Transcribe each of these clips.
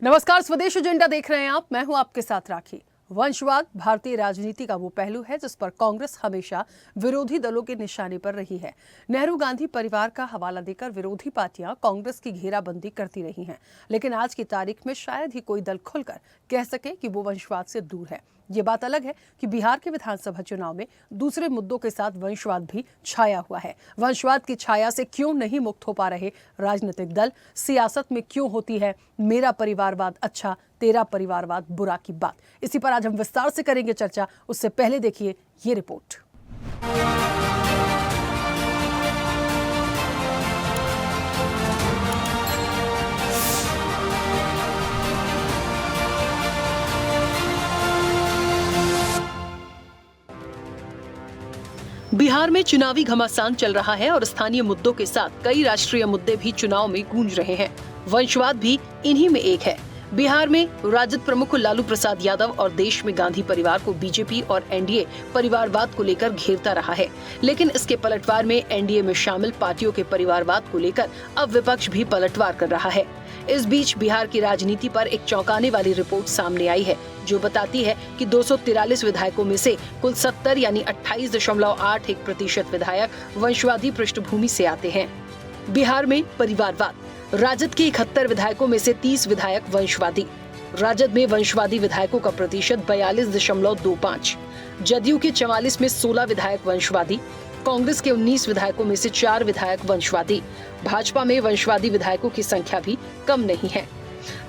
नमस्कार, स्वदेश एजेंडा देख रहे हैं आप। मैं हूं आपके साथ राखी। वंशवाद भारतीय राजनीति का वो पहलू है जिस पर कांग्रेस हमेशा विरोधी दलों के निशाने पर रही है। नेहरू गांधी परिवार का हवाला देकर विरोधी पार्टियां कांग्रेस की घेराबंदी करती रही हैं, लेकिन आज की तारीख में शायद ही कोई दल खुलकर कह सके कि वो वंशवाद से दूर है। ये बात अलग है कि बिहार के विधानसभा चुनाव में दूसरे मुद्दों के साथ वंशवाद भी छाया हुआ है। वंशवाद की छाया से क्यों नहीं मुक्त हो पा रहे राजनीतिक दल? सियासत में क्यों होती है मेरा परिवारवाद अच्छा, तेरा परिवारवाद बुरा की बात? इसी पर आज हम विस्तार से करेंगे चर्चा। उससे पहले देखिए ये रिपोर्ट। बिहार में चुनावी घमासान चल रहा है और स्थानीय मुद्दों के साथ कई राष्ट्रीय मुद्दे भी चुनाव में गूंज रहे हैं। वंशवाद भी इन्हीं में एक है। बिहार में राजद प्रमुख लालू प्रसाद यादव और देश में गांधी परिवार को बीजेपी और एनडीए परिवारवाद को लेकर घेरता रहा है, लेकिन इसके पलटवार में एनडीए में शामिल पार्टियों के परिवारवाद को लेकर अब विपक्ष भी पलटवार कर रहा है। इस बीच बिहार की राजनीति पर एक चौंकाने वाली रिपोर्ट सामने आई है जो बताती है कि 243 विधायकों में से कुल 70 यानी 28.81% विधायक वंशवादी पृष्ठभूमि से आते हैं। बिहार में परिवारवाद, राजद के 71 विधायकों में से 30 विधायक वंशवादी। राजद में वंशवादी विधायकों का प्रतिशत 42.25, जदयू के 44 में 16 विधायक वंशवादी, कांग्रेस के 19 विधायकों में से 4 विधायक वंशवादी। भाजपा में वंशवादी विधायकों की संख्या भी कम नहीं है।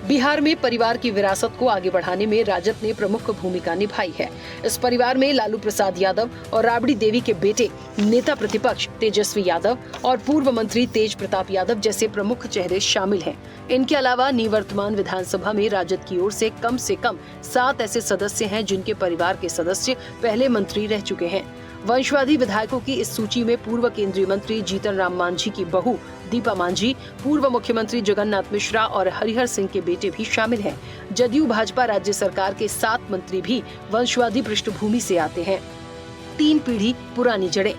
बिहार में परिवार की विरासत को आगे बढ़ाने में राजद ने प्रमुख भूमिका निभाई है। इस परिवार में लालू प्रसाद यादव और राबड़ी देवी के बेटे नेता प्रतिपक्ष तेजस्वी यादव और पूर्व मंत्री तेज प्रताप यादव जैसे प्रमुख चेहरे शामिल हैं। इनके अलावा निवर्तमान विधानसभा में राजद की ओर से कम 7 ऐसे सदस्य हैं जिनके परिवार के सदस्य पहले मंत्री रह चुके हैं। वंशवादी विधायकों की इस सूची में पूर्व केंद्रीय मंत्री जीतन राम मांझी की बहू दीपा मांझी, पूर्व मुख्यमंत्री जगन्नाथ मिश्रा और हरिहर सिंह के बेटे भी शामिल हैं। जदयू भाजपा राज्य सरकार के 7 मंत्री भी वंशवादी पृष्ठभूमि से आते हैं। 3 पीढ़ी पुरानी जड़ें।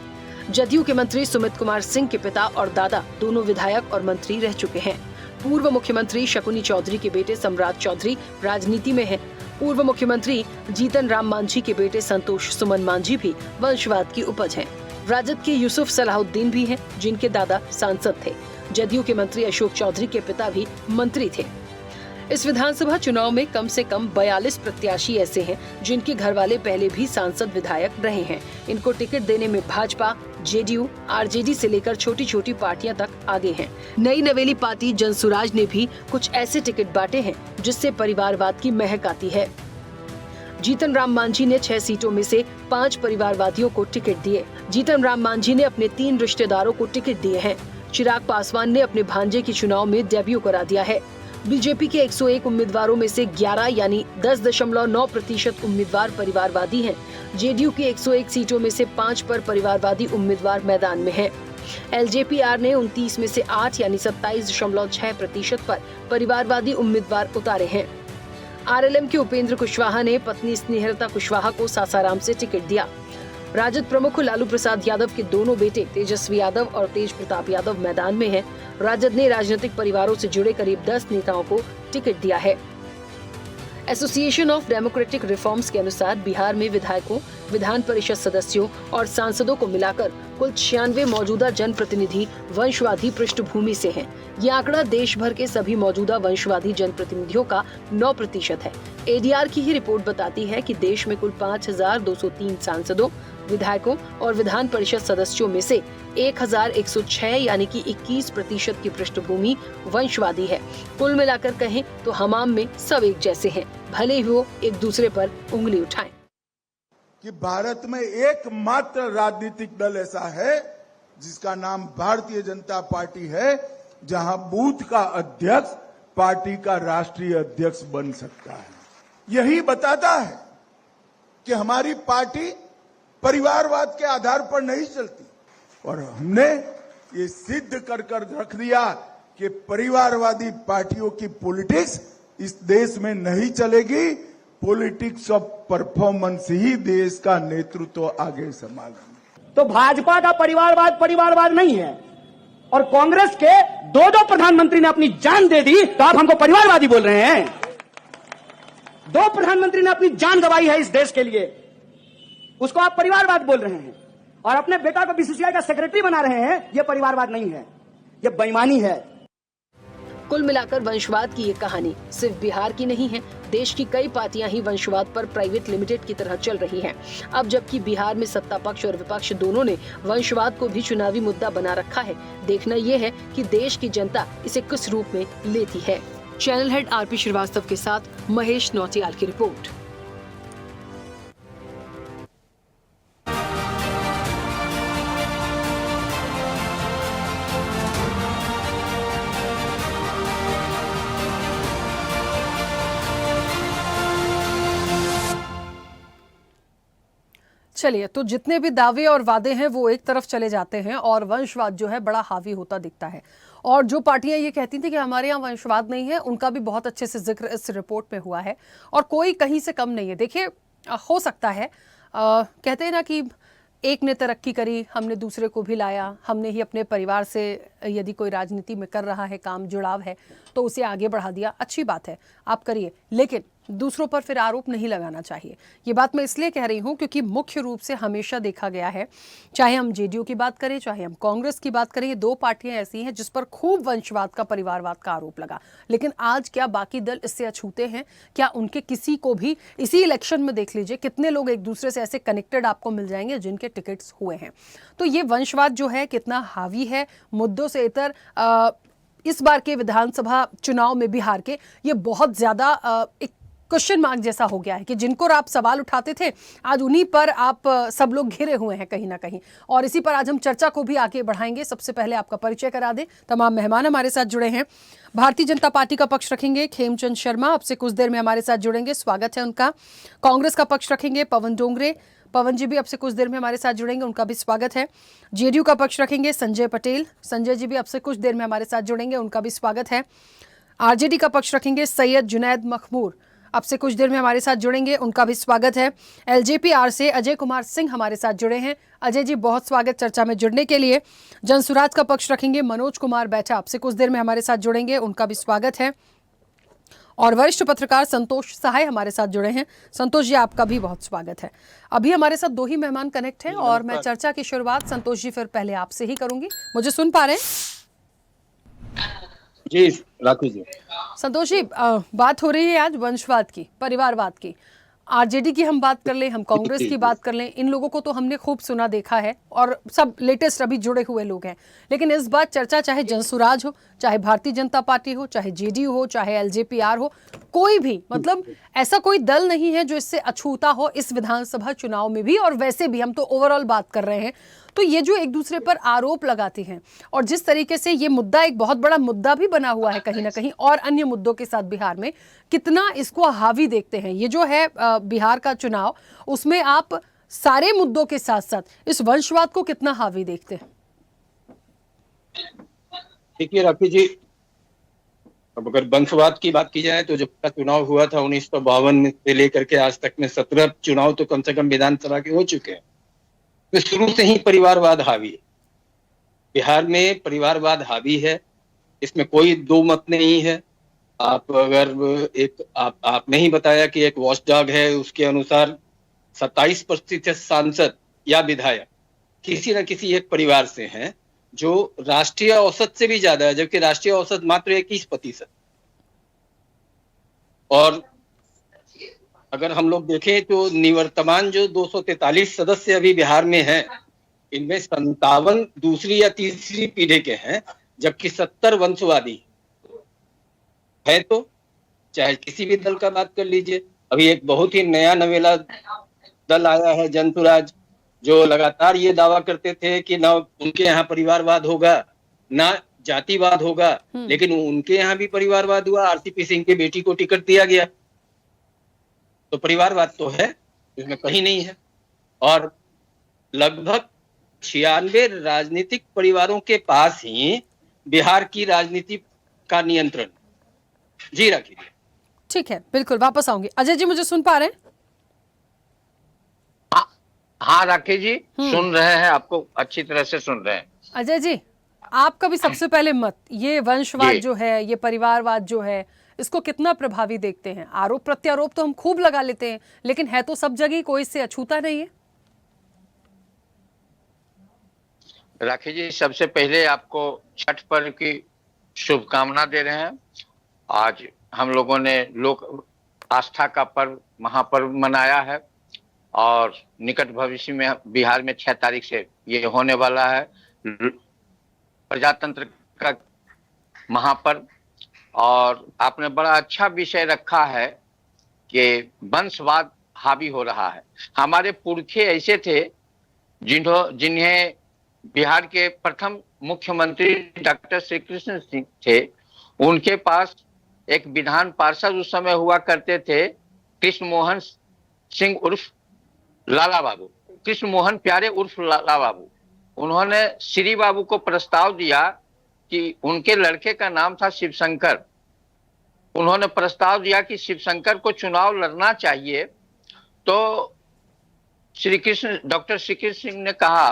जदयू के मंत्री सुमित कुमार सिंह के पिता और दादा दोनों विधायक और मंत्री रह चुके हैं। पूर्व मुख्यमंत्री शकुनी चौधरी के बेटे सम्राट चौधरी राजनीति में हैं। पूर्व मुख्यमंत्री जीतन राम मांझी के बेटे संतोष सुमन मांझी भी वंशवाद की उपज हैं। राजद के यूसुफ सलाहुद्दीन भी हैं, जिनके दादा सांसद थे। जदयू के मंत्री अशोक चौधरी के पिता भी मंत्री थे। इस विधानसभा चुनाव में कम से कम 42 प्रत्याशी ऐसे हैं जिनके घर वाले पहले भी सांसद विधायक रहे हैं। इनको टिकट देने में भाजपा, जेडीयू, आरजेडी से लेकर छोटी छोटी पार्टियां तक आगे हैं। नई नवेली पार्टी जनसुराज ने भी कुछ ऐसे टिकट बांटे हैं जिससे परिवारवाद की महक आती है। जीतन राम मांझी ने 6 सीटों में से 5 परिवारवादियों को टिकट दिए। जीतन राम मांझी ने अपने 3 रिश्तेदारों को टिकट दिए हैं। चिराग पासवान ने अपने भांजे के चुनाव में डेब्यू करा दिया है। बीजेपी के 101 उम्मीदवारों में से 11 यानी 10.9% उम्मीदवार परिवारवादी हैं। जेडीयू के 101 सीटों में से 5 पर परिवारवादी उम्मीदवार मैदान में हैं। एलजेपीआर ने 29 में से 8 यानी 27.6% पर परिवारवादी उम्मीदवार उतारे हैं। आरएलएम के उपेंद्र कुशवाहा ने पत्नी स्नेहलता कुशवाहा को सासाराम से टिकट दिया। राजद प्रमुख लालू प्रसाद यादव के दोनों बेटे तेजस्वी यादव और तेज प्रताप यादव मैदान में हैं। राजद ने राजनीतिक परिवारों से जुड़े करीब 10 नेताओं को टिकट दिया है। एसोसिएशन ऑफ डेमोक्रेटिक रिफॉर्म्स के अनुसार बिहार में विधायकों, विधान परिषद सदस्यों और सांसदों को मिलाकर कुल 96 मौजूदा जनप्रतिनिधि वंशवादी पृष्ठभूमि से हैं। ये आंकड़ा देश भर के सभी मौजूदा वंशवादी जनप्रतिनिधियों का 9% है। एडीआर की ही रिपोर्ट बताती है कि देश में कुल 5203 सांसदों, विधायकों और विधान परिषद सदस्यों में से 1106 यानी कि 21% की पृष्ठभूमि वंशवादी है। कुल मिलाकर कहें तो हमाम में सब एक जैसे हैं, भले ही वो एक दूसरे पर उंगली उठाएं। कि भारत में एकमात्र राजनीतिक दल ऐसा है जिसका नाम भारतीय जनता पार्टी है, जहां बूथ का अध्यक्ष पार्टी का राष्ट्रीय अध्यक्ष बन सकता है। यही बताता है कि हमारी पार्टी परिवारवाद के आधार पर नहीं चलती और हमने ये सिद्ध कर रख दिया कि परिवारवादी पार्टियों की पॉलिटिक्स इस देश में नहीं चलेगी। पॉलिटिक्स ऑफ परफॉर्मेंस ही देश का नेतृत्व आगे संभालेगी। तो भाजपा का परिवारवाद नहीं है और कांग्रेस के 2 प्रधानमंत्री ने अपनी जान दे दी, तो आप हमको परिवारवादी बोल रहे हैं। 2 प्रधानमंत्री ने अपनी जान गंवाई है इस देश के लिए, उसको आप परिवारवाद बोल रहे हैं और अपने बेटा को बीसीसीआई का सेक्रेटरी बना रहे हैं। यह परिवारवाद नहीं है, यह बेईमानी है। कुल मिलाकर वंशवाद की ये कहानी सिर्फ बिहार की नहीं है। देश की कई पार्टियां ही वंशवाद पर प्राइवेट लिमिटेड की तरह चल रही हैं। अब जबकि बिहार में सत्ता पक्ष और विपक्ष दोनों ने वंशवाद को भी चुनावी मुद्दा बना रखा है, देखना ये है कि देश की जनता इसे किस रूप में लेती है। चैनल हेड आरपी श्रीवास्तव के साथ महेश नौटियाल की रिपोर्ट। चलिए, तो जितने भी दावे और वादे हैं वो एक तरफ चले जाते हैं और वंशवाद जो है बड़ा हावी होता दिखता है। और जो पार्टियां ये कहती थी कि हमारे यहाँ वंशवाद नहीं है, उनका भी बहुत अच्छे से जिक्र इस रिपोर्ट में हुआ है और कोई कहीं से कम नहीं है। देखिए, हो सकता है कहते हैं ना कि एक ने तरक्की करी, हमने दूसरे को भी लाया, हमने ही अपने परिवार से यदि कोई राजनीति में कर रहा है काम, जुड़ाव है, तो उसे आगे बढ़ा दिया। अच्छी बात है, आप करिए, लेकिन दूसरों पर फिर आरोप नहीं लगाना चाहिए। ये बात मैं इसलिए कह रही हूं क्योंकि मुख्य रूप से हमेशा देखा गया है, चाहे हम जेडीयू की बात करें, चाहे हम कांग्रेस की बात करें, ये 2 पार्टियां ऐसी हैं जिस पर खूब वंशवाद का, परिवारवाद का आरोप लगा। लेकिन आज क्या बाकी दल इससे अछूते हैं? क्या उनके किसी को भी इसी इलेक्शन में देख लीजिए कितने लोग एक दूसरे से ऐसे कनेक्टेड आपको मिल जाएंगे जिनके टिकट्स हुए हैं। तो ये वंशवाद जो है कितना हावी है मुद्दों से इतर इस बार के विधानसभा चुनाव में बिहार के, ये बहुत ज्यादा एक क्वेश्चन मार्क जैसा हो गया है कि जिनको आप सवाल उठाते थे आज उन्हीं पर आप सब लोग घिरे हुए हैं कहीं ना कहीं। और इसी पर आज हम चर्चा को भी आगे बढ़ाएंगे। सबसे पहले आपका परिचय करा दें। तमाम मेहमान हमारे साथ जुड़े हैं। भारतीय जनता पार्टी का पक्ष रखेंगे खेमचंद शर्मा, अब से कुछ देर में हमारे साथ जुड़ेंगे, स्वागत है उनका। कांग्रेस का पक्ष रखेंगे पवन डोंगरे, पवन जी भी अब से कुछ देर में हमारे साथ जुड़ेंगे, उनका भी स्वागत है। जेडीयू का पक्ष रखेंगे संजय पटेल, संजय जी भी अब से कुछ देर में हमारे साथ जुड़ेंगे, उनका भी स्वागत है। आरजेडी का पक्ष रखेंगे सैयद जुनैद मखमूर, अब से कुछ देर में हमारे साथ जुड़ेंगे, उनका भी स्वागत है। एलजेपी-आर से अजय कुमार सिंह हमारे साथ जुड़े हैं, अजय जी बहुत स्वागत चर्चा में जुड़ने के लिए। जनसुराज का पक्ष रखेंगे मनोज कुमार बैठा, अब से कुछ देर में हमारे साथ जुड़ेंगे, उनका भी स्वागत है। और वरिष्ठ पत्रकार संतोष सहाय हमारे साथ जुड़े हैं। संतोष जी आपका भी बहुत स्वागत है। अभी हमारे साथ 2 ही मेहमान कनेक्ट हैं और मैं चर्चा की शुरुआत संतोष जी फिर पहले आपसे ही करूंगी। मुझे सुन पा रहे हैं? जी राखी जी। संतोष जी, बात हो रही है आज वंशवाद की, परिवारवाद की। आरजेडी की हम बात कर लें, हम कांग्रेस की बात कर लें, इन लोगों को तो हमने खूब सुना देखा है और सब लेटेस्ट अभी जुड़े हुए लोग हैं। लेकिन इस बार चर्चा चाहे जनसुराज हो, चाहे भारतीय जनता पार्टी हो, चाहे जेडीयू हो, चाहे एलजेपी-आर हो, कोई भी मतलब ऐसा कोई दल नहीं है जो इससे अछूता हो इस विधानसभा चुनाव में भी, और वैसे भी हम तो ओवरऑल बात कर रहे हैं। तो ये जो एक दूसरे पर आरोप लगाते हैं और जिस तरीके से ये मुद्दा एक बहुत बड़ा मुद्दा भी बना हुआ है कहीं ना कहीं और अन्य मुद्दों के साथ बिहार में, कितना इसको हावी देखते हैं ये जो है बिहार का चुनाव, उसमें आप सारे मुद्दों के साथ साथ इस वंशवाद को कितना हावी देखते हैं? देखिए राखी जी, अब अगर वंशवाद की बात की जाए तो जब का चुनाव हुआ था 1952 से लेकर के आज तक में 17 चुनाव तो कम से कम विधानसभा के हो चुके हैं। तो शुरू से ही परिवारवाद हावी है बिहार में, परिवारवाद हावी है, इसमें कोई 2 मत नहीं है। आप अगर आपने ही बताया कि एक वॉचडॉग है, उसके अनुसार 27% सांसद या विधायक किसी न किसी एक परिवार से हैं, जो राष्ट्रीय औसत से भी ज्यादा है, जबकि राष्ट्रीय औसत मात्र 21%। और अगर हम लोग देखें तो निवर्तमान जो 243 सदस्य अभी बिहार में हैं, इनमें 57 दूसरी या तीसरी पीढ़ी के हैं, जबकि 70 वंशवादी है। तो चाहे किसी भी दल का बात कर लीजिए, अभी एक बहुत ही नया नवेला दल आया है जनसुराज, जो लगातार ये दावा करते थे कि ना उनके यहाँ परिवारवाद होगा ना जातिवाद होगा, लेकिन उनके यहाँ भी परिवारवाद हुआ। आरसीपी सिंह की बेटी को टिकट दिया गया, तो परिवारवाद तो है, इसमें कहीं नहीं है। और लगभग 96 राजनीतिक परिवारों के पास ही बिहार की राजनीति का नियंत्रण। जी राखी, ठीक है, बिल्कुल वापस आऊंगी। अजय जी मुझे सुन पा रहे हैं? हाँ राखी जी, सुन रहे हैं, आपको अच्छी तरह से सुन रहे हैं। अजय जी, आपका भी सबसे पहले मत, ये वंशवाद जो है, ये परिवारवाद जो है, इसको कितना प्रभावी देखते हैं? आरोप प्रत्यारोप तो हम खूब लगा लेते हैं, लेकिन है तो सब जगह, कोई इससे अछूता नहीं है। राखी जी, सबसे पहले आपको छठ पर्व की शुभकामना दे रहे हैं। आज हम लोगों ने लोक आस्था का पर्व, महापर्व मनाया है और निकट भविष्य में बिहार में 6 तारीख से ये होने वाला है प्रजातंत्र का महापर्व। और आपने बड़ा अच्छा विषय रखा है कि वंशवाद हावी हो रहा है। हमारे पुरखे ऐसे थे जिन्हें बिहार के प्रथम मुख्यमंत्री डॉक्टर श्री कृष्ण सिंह थे, उनके पास एक विधान पार्षद उस समय हुआ करते थे, कृष्ण मोहन सिंह उर्फ लाला बाबू, कृष्ण मोहन प्यारे उर्फ लाला बाबू। उन्होंने श्री बाबू को प्रस्ताव दिया कि उनके लड़के का नाम था शिवशंकर। उन्होंने प्रस्ताव दिया कि शिवशंकर को चुनाव लड़ना चाहिए। तो डॉक्टर श्री कृष्ण सिंह ने कहा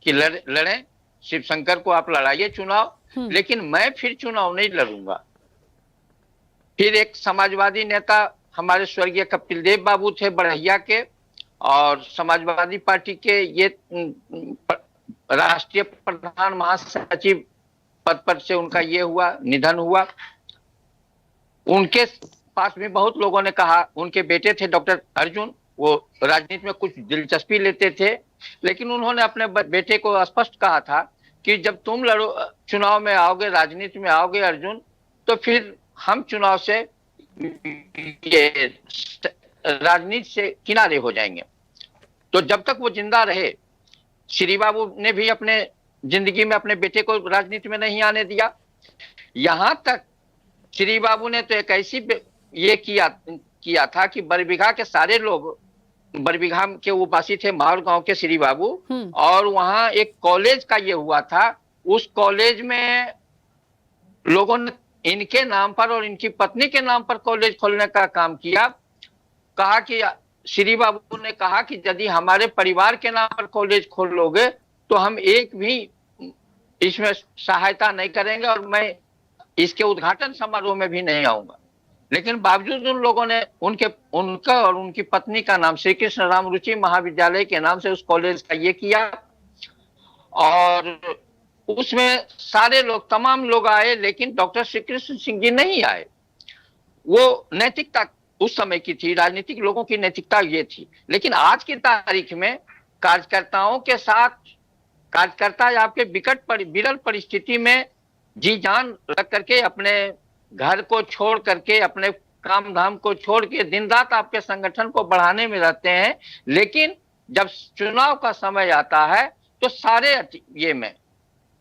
कि लड़ें, शिवशंकर को आप लड़ाइए चुनाव, लेकिन मैं फिर चुनाव नहीं लड़ूंगा। फिर एक समाजवादी नेता हमारे स्वर्गीय कपिल देव बाबू थे बड़हिया के, और समाजवादी पार्टी के ये राष्ट्रीय प्रधान महासचिव पद पर से उनका ये हुआ निधन हुआ। उनके पास भी बहुत लोगों ने कहा, उनके बेटे थे डॉक्टर अर्जुन, वो राजनीति में कुछ दिलचस्पी लेते थे, लेकिन उन्होंने अपने बेटे को स्पष्ट कहा था कि जब तुम चुनाव में आओगे, राजनीति में आओगे अर्जुन, तो फिर हम चुनाव से राजनीति से किनारे हो जाएंगे। तो जब तक वो जिंदा रहे, श्री बाबू ने भी अपने जिंदगी में अपने बेटे को राजनीति में नहीं आने दिया। यहां तक श्री बाबू ने तो एक ऐसी ये किया था कि बरबीघा के सारे लोग, बरबीघा के वो वासी थे माहौर गांव के श्री बाबू, और वहां एक कॉलेज का ये हुआ था। उस कॉलेज में लोगों ने इनके नाम पर और इनकी पत्नी के नाम पर कॉलेज खोलने का काम किया। कहा कि श्री बाबू ने कहा कि यदि हमारे परिवार के नाम पर कॉलेज खोलोगे तो हम एक भी इसमें सहायता नहीं करेंगे और मैं इसके उद्घाटन समारोह में भी नहीं आऊंगा। लेकिन बावजूद उन लोगों ने उनका और उनकी पत्नी का नाम श्री कृष्ण राम रुचि महाविद्यालय के नाम से उस कॉलेज का ये किया, और उसमें सारे लोग, तमाम लोग आए, लेकिन डॉक्टर श्री कृष्ण सिंह जी नहीं आए। वो नैतिकता उस समय की थी, राजनीतिक लोगों की नैतिकता ये थी। लेकिन आज की तारीख में कार्यकर्ताओं के साथ, कार्यकर्ता आपके विरल परिस्थिति में जी जान रख करके, अपने घर को छोड़ करके, अपने काम धाम को छोड़ के दिन रात आपके संगठन को बढ़ाने में रहते हैं। लेकिन जब चुनाव का समय आता है तो सारे ये में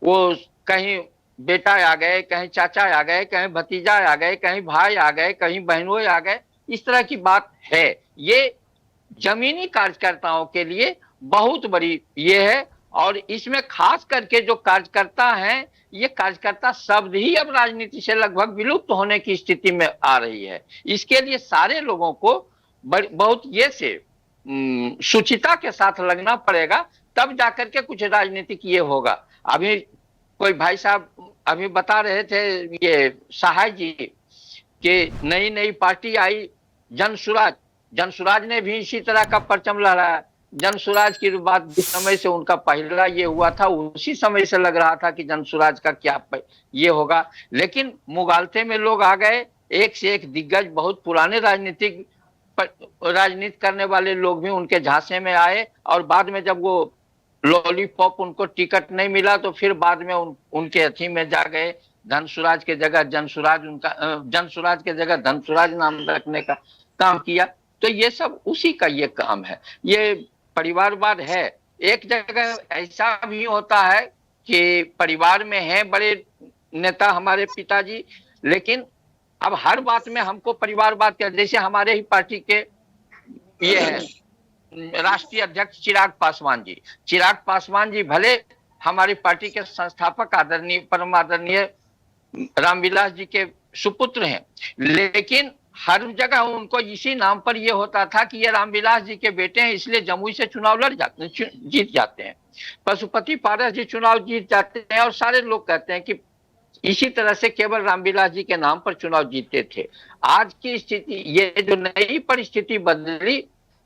वो कहीं बेटा आ गए, कहीं चाचा आ गए, कहीं भतीजा आ गए, कहीं भाई आ गए, कहीं बहनों आ गए, इस तरह की बात है। ये जमीनी कार्यकर्ताओं के लिए बहुत बड़ी ये है, और इसमें खास करके जो कार्यकर्ता हैं, ये कार्यकर्ता शब्द ही अब राजनीति से लगभग विलुप्त होने की स्थिति में आ रही है। इसके लिए सारे लोगों को बहुत ये से शुचिता के साथ लगना पड़ेगा, तब जाकर के कुछ राजनीतिक ये होगा। अभी कोई भाई साहब अभी बता रहे थे, ये सहाय जी, कि नई नई पार्टी आई जनसुराज ने भी इसी तरह का परचम लहराया। जनसुराज की बात जिस समय से उनका पहला ये हुआ था, उसी समय से लग रहा था कि जनसुराज का क्या ये होगा। लेकिन मुगालते में लोग आ गए, एक से एक दिग्गज, बहुत पुराने राजनीति करने वाले लोग भी उनके झांसे में आए, और बाद में जब वो लॉलीपॉप उनको टिकट नहीं मिला तो फिर बाद में उनके अथी में जा गए, धनसुराज के जगह जनसुराज के जगह धनसुराज नाम रखने का काम किया। तो ये सब उसी का ये काम है, ये परिवारवाद है। एक जगह ऐसा भी होता है कि परिवार में हैं बड़े नेता हमारे पिताजी, लेकिन अब हर बात में हमको परिवारवाद का, जैसे हमारे ही पार्टी के ये है राष्ट्रीय अध्यक्ष चिराग पासवान जी भले हमारी पार्टी के संस्थापक आदरणीय परम आदरणीय रामविलास जी के सुपुत्र हैं, लेकिन हर जगह उनको इसी नाम पर यह होता था कि ये रामविलास जी के बेटे हैं, इसलिए जमुई से चुनाव जीत जाते हैं। पशुपति पारस जी चुनाव जीत जाते हैं, और सारे लोग कहते हैं कि इसी तरह से केवल रामविलास जी के नाम पर चुनाव जीते थे। आज की स्थिति, ये जो नई परिस्थिति बदली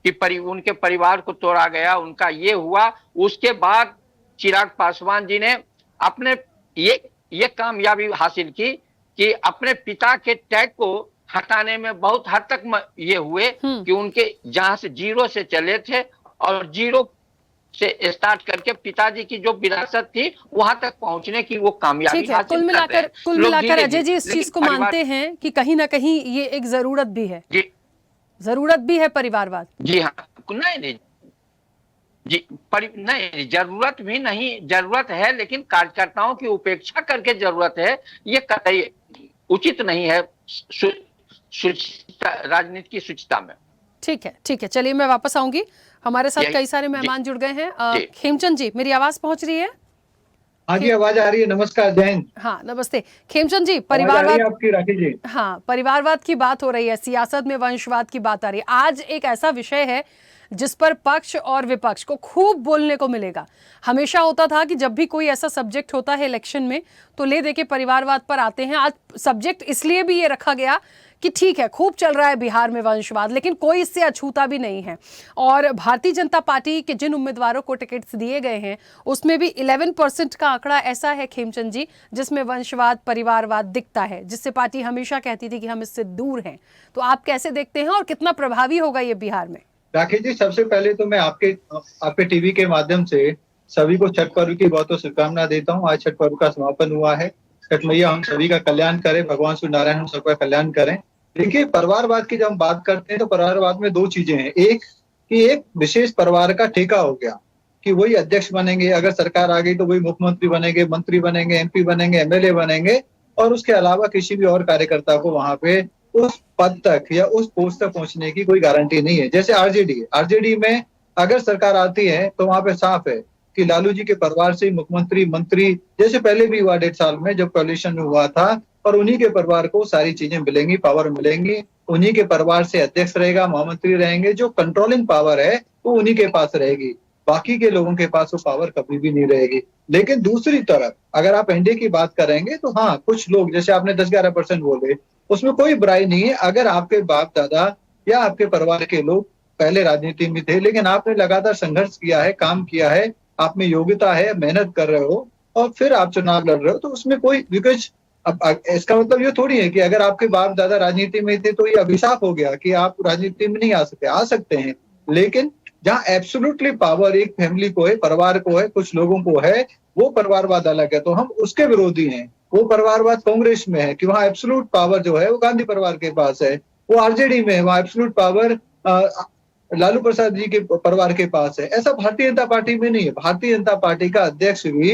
कि उनके परिवार को तोड़ा गया, उनका ये हुआ, उसके बाद चिराग पासवान जी ने अपने ये कामयाबी हासिल की कि अपने पिता के टैग को हटाने में बहुत हद तक ये हुए कि उनके जहां से जीरो से चले थे और जीरो से स्टार्ट करके पिताजी की जो विरासत थी वहां तक पहुंचने की वो कामयाबी ठीक है। हासिल कुल मिलाकर अजय जी इस चीज को मानते हैं कि कहीं ना कहीं ये एक जरूरत भी है। जी, जरूरत भी है परिवारवाद। जी हाँ, नहीं जी, नहीं, जरूरत भी नहीं, जरूरत है, लेकिन कार्यकर्ताओं की उपेक्षा करके जरूरत है, ये कतई उचित नहीं है राजनीति की शुचिता में। ठीक है, चलिए मैं वापस आऊंगी। हमारे साथ कई सारे मेहमान जुड़ गए हैं। खेमचंद जी, मेरी आवाज पहुंच रही है? हाँ जी, आवाज आ रही है। नमस्कार, जय हिंद। हाँ, नमस्ते खेमचंद जी। परिवारवाद आपकी, राखी जी। हाँ, परिवारवाद की बात हो रही है, सियासत में वंशवाद की बात आ रही है। आज एक ऐसा विषय है जिस पर पक्ष और विपक्ष को खूब बोलने को मिलेगा। हमेशा होता था कि जब भी कोई ऐसा सब्जेक्ट होता है इलेक्शन में तो ले देके परिवारवाद पर आते हैं। आज सब्जेक्ट इसलिए भी ये रखा गया कि ठीक है, खूब चल रहा है बिहार में वंशवाद, लेकिन कोई इससे अछूता भी नहीं है। और भारतीय जनता पार्टी के जिन उम्मीदवारों को टिकट्स दिए गए हैं उसमें भी 11% का आंकड़ा ऐसा है खेमचंद जी जिसमें वंशवाद, परिवारवाद दिखता है, जिससे पार्टी हमेशा कहती थी कि हम इससे दूर हैं। तो आप कैसे देखते हैं और कितना प्रभावी होगा ये बिहार में? राखी जी, सबसे पहले तो मैं आपके टीवी के माध्यम से सभी को छठ पर्व की बहुत शुभकामना देता हूँ। आज छठ पर्व का समापन हुआ है। छठ मैया हम सभी का कल्याण करे, भगवान सूर्य नारायण हम सबका कल्याण करें। देखिए, परिवारवाद की जब हम बात करते हैं तो परिवारवाद में दो चीजें हैं। एक कि एक विशेष परिवार का ठेका हो गया कि वही अध्यक्ष बनेंगे, अगर सरकार आ गई तो वही मुख्यमंत्री बनेंगे, मंत्री बनेंगे, एमपी बनेंगे, एमएलए बनेंगे, और उसके अलावा किसी भी और कार्यकर्ता को वहां पे उस पद तक या उस पोस्ट तक पहुंचने की कोई गारंटी नहीं है। जैसे आरजेडी में अगर सरकार आती है तो वहां पे साफ है कि लालू जी के परिवार से मुख्यमंत्री, मंत्री, जैसे पहले भी हुआ 1.5 साल में जब कोalition में हुआ था, और उन्हीं के परिवार को सारी चीजें मिलेंगी, पावर मिलेंगी, उन्हीं के परिवार से अध्यक्ष रहेगा, महामंत्री रहेंगे, जो कंट्रोलिंग पावर है वो उन्हीं के पास रहेगी, बाकी के लोगों के पास वो पावर कभी भी नहीं रहेगी। लेकिन दूसरी तरफ अगर आप एनडीए की बात करेंगे तो हाँ, कुछ लोग, जैसे आपने 10-11% बोले, उसमें कोई बुराई नहीं है। अगर आपके बाप दादा या आपके परिवार के लोग पहले राजनीति में थे, लेकिन आपने लगातार संघर्ष किया है, काम किया है, आप में योग्यता है, मेहनत कर रहे हो और फिर आप चुनाव लड़ रहे हो, तो उसमें कोई, बिकॉज अब इसका मतलब ये थोड़ी है कि अगर आपके बाप दादा राजनीति में थे तो ये अभिशाप हो गया कि आप राजनीति में नहीं आ सकते हैं। लेकिन जहाँ एब्सोल्युटली पावर एक फैमिली को है, परिवार को है, कुछ लोगों को है, वो परिवारवाद अलग है, तो हम उसके विरोधी हैं। वो परिवारवाद कांग्रेस में है कि वहाँ एब्सोल्यूट पावर जो है वो गांधी परिवार के पास है। वो आरजेडी में है, वहाँ एब्सोल्यूट पावर लालू प्रसाद जी के परिवार के पास है। ऐसा भारतीय जनता पार्टी में नहीं है। भारतीय जनता पार्टी का अध्यक्ष भी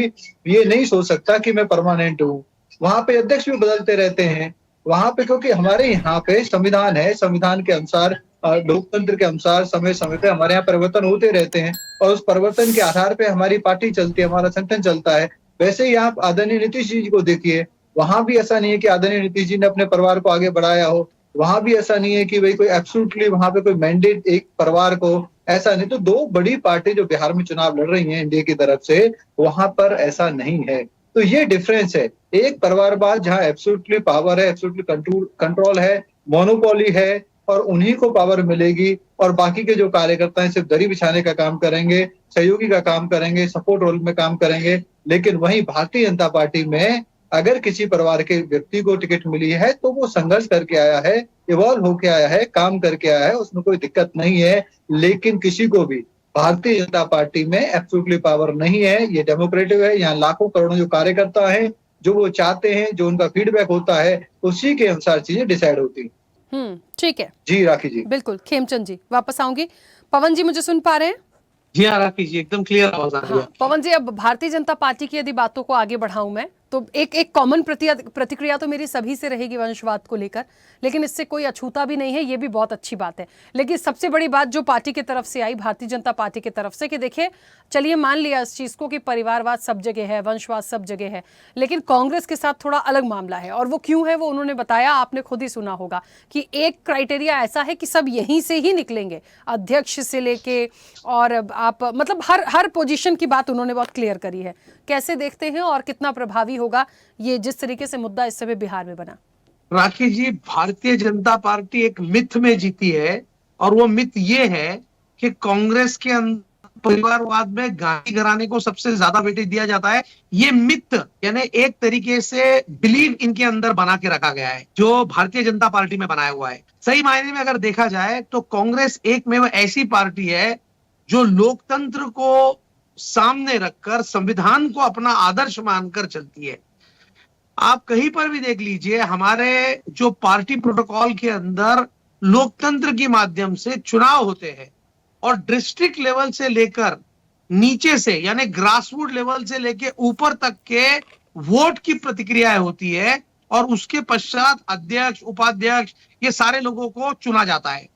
ये नहीं सोच सकता कि मैं परमानेंट हूँ। वहां पे अध्यक्ष भी बदलते रहते हैं वहां पे, क्योंकि हमारे यहाँ पे संविधान है, संविधान के अनुसार, लोकतंत्र के अनुसार समय समय पे हमारे यहाँ परिवर्तन होते रहते हैं और उस परिवर्तन के आधार पे हमारी पार्टी चलती है, हमारा संगठन चलता है। वैसे ही आप आदरणीय नीतीश जी को देखिए, वहां भी ऐसा नहीं है कि आदरणीय नीतीश जी ने अपने परिवार को आगे बढ़ाया हो, वहां भी ऐसा नहीं है कि भाई कोई एब्सोल्युटली वहां पे कोई मैंडेट एक परिवार को, ऐसा नहीं। तो दो बड़ी पार्टी जो बिहार में चुनाव लड़ रही हैं इंडिया की तरफ से, वहां पर ऐसा नहीं है। तो ये डिफरेंस है। एक परिवारवाद जहाँ एब्सोल्युटली पावर है, एब्सोल्युटली कंट्रोल है, मोनोपोली है और उन्हीं को पावर मिलेगी, और बाकी के जो कार्यकर्ता हैं सिर्फ दरी बिछाने का काम करेंगे, सहयोगी का काम करेंगे, सपोर्ट रोल में काम करेंगे। लेकिन वहीं भारतीय जनता पार्टी में अगर किसी परिवार के व्यक्ति को टिकट मिली है तो वो संघर्ष करके आया है, इवॉल्व होके आया है, काम करके आया है, उसमें कोई दिक्कत नहीं है। लेकिन किसी को भी भारतीय जनता पार्टी में एब्सोल्युटली पावर नहीं है। ये डेमोक्रेटिक है। यहाँ लाखों करोड़ों जो कार्यकर्ता हैं, जो वो चाहते हैं, जो उनका फीडबैक होता है, उसी के अनुसार चीजें डिसाइड होती हैं। ठीक है जी राखी जी। बिल्कुल। खेमचंद जी वापस आऊंगी। पवन जी मुझे सुन पा रहे हैं? जी हाँ राखी जी, एकदम क्लियर आवाज आ रही है। पवन जी, अब भारतीय जनता पार्टी की यदि बातों को आगे बढ़ाऊं मैं तो एक कॉमन प्रतिक्रिया तो मेरी सभी से रहेगी वंशवाद को लेकर, लेकिन इससे कोई अछूता भी नहीं है, ये भी बहुत अच्छी बात है। लेकिन सबसे बड़ी बात जो पार्टी की तरफ से आई, भारतीय जनता पार्टी की तरफ से, कि देखिए चलिए मान लिया इस चीज को कि परिवारवाद सब जगह है, वंशवाद सब जगह है, लेकिन कांग्रेस के साथ थोड़ा अलग मामला है। और वो क्यों है वो उन्होंने बताया, आपने खुद ही सुना होगा कि एक क्राइटेरिया ऐसा है कि सब यहीं से ही निकलेंगे, अध्यक्ष से लेके और आप मतलब हर पोजीशन की बात उन्होंने बहुत क्लियर करी है। कैसे देखते हैं और कितना प्रभावी होगा ये जिस तरीके से मुद्दा इस समय बिहार में बना? राखी जी, भारतीय जनता पार्टी एक मिथ में जीती है, और वो मिथ ये है कि कांग्रेस के अंदर परिवारवाद में गांधी घराने को सबसे ज्यादा वेटेज दिया जाता है। ये मिथ यानी एक तरीके से बिलीव इनके अंदर बना के रखा गया है, जो भारतीय जनता पार्टी में बनाया हुआ है। सही मायने में अगर देखा जाए तो कांग्रेस एकमेव ऐसी पार्टी है जो लोकतंत्र को सामने रखकर संविधान को अपना आदर्श मानकर चलती है। आप कहीं पर भी देख लीजिए, हमारे जो पार्टी प्रोटोकॉल के अंदर लोकतंत्र के माध्यम से चुनाव होते हैं, और डिस्ट्रिक्ट लेवल से लेकर नीचे से यानी ग्रासरूट लेवल से लेकर ऊपर तक के वोट की प्रतिक्रियाएं होती है, और उसके पश्चात अध्यक्ष, उपाध्यक्ष, ये सारे लोगों को चुना जाता है।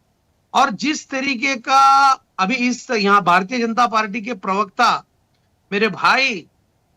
और जिस तरीके का अभी इस यहाँ भारतीय जनता पार्टी के प्रवक्ता मेरे भाई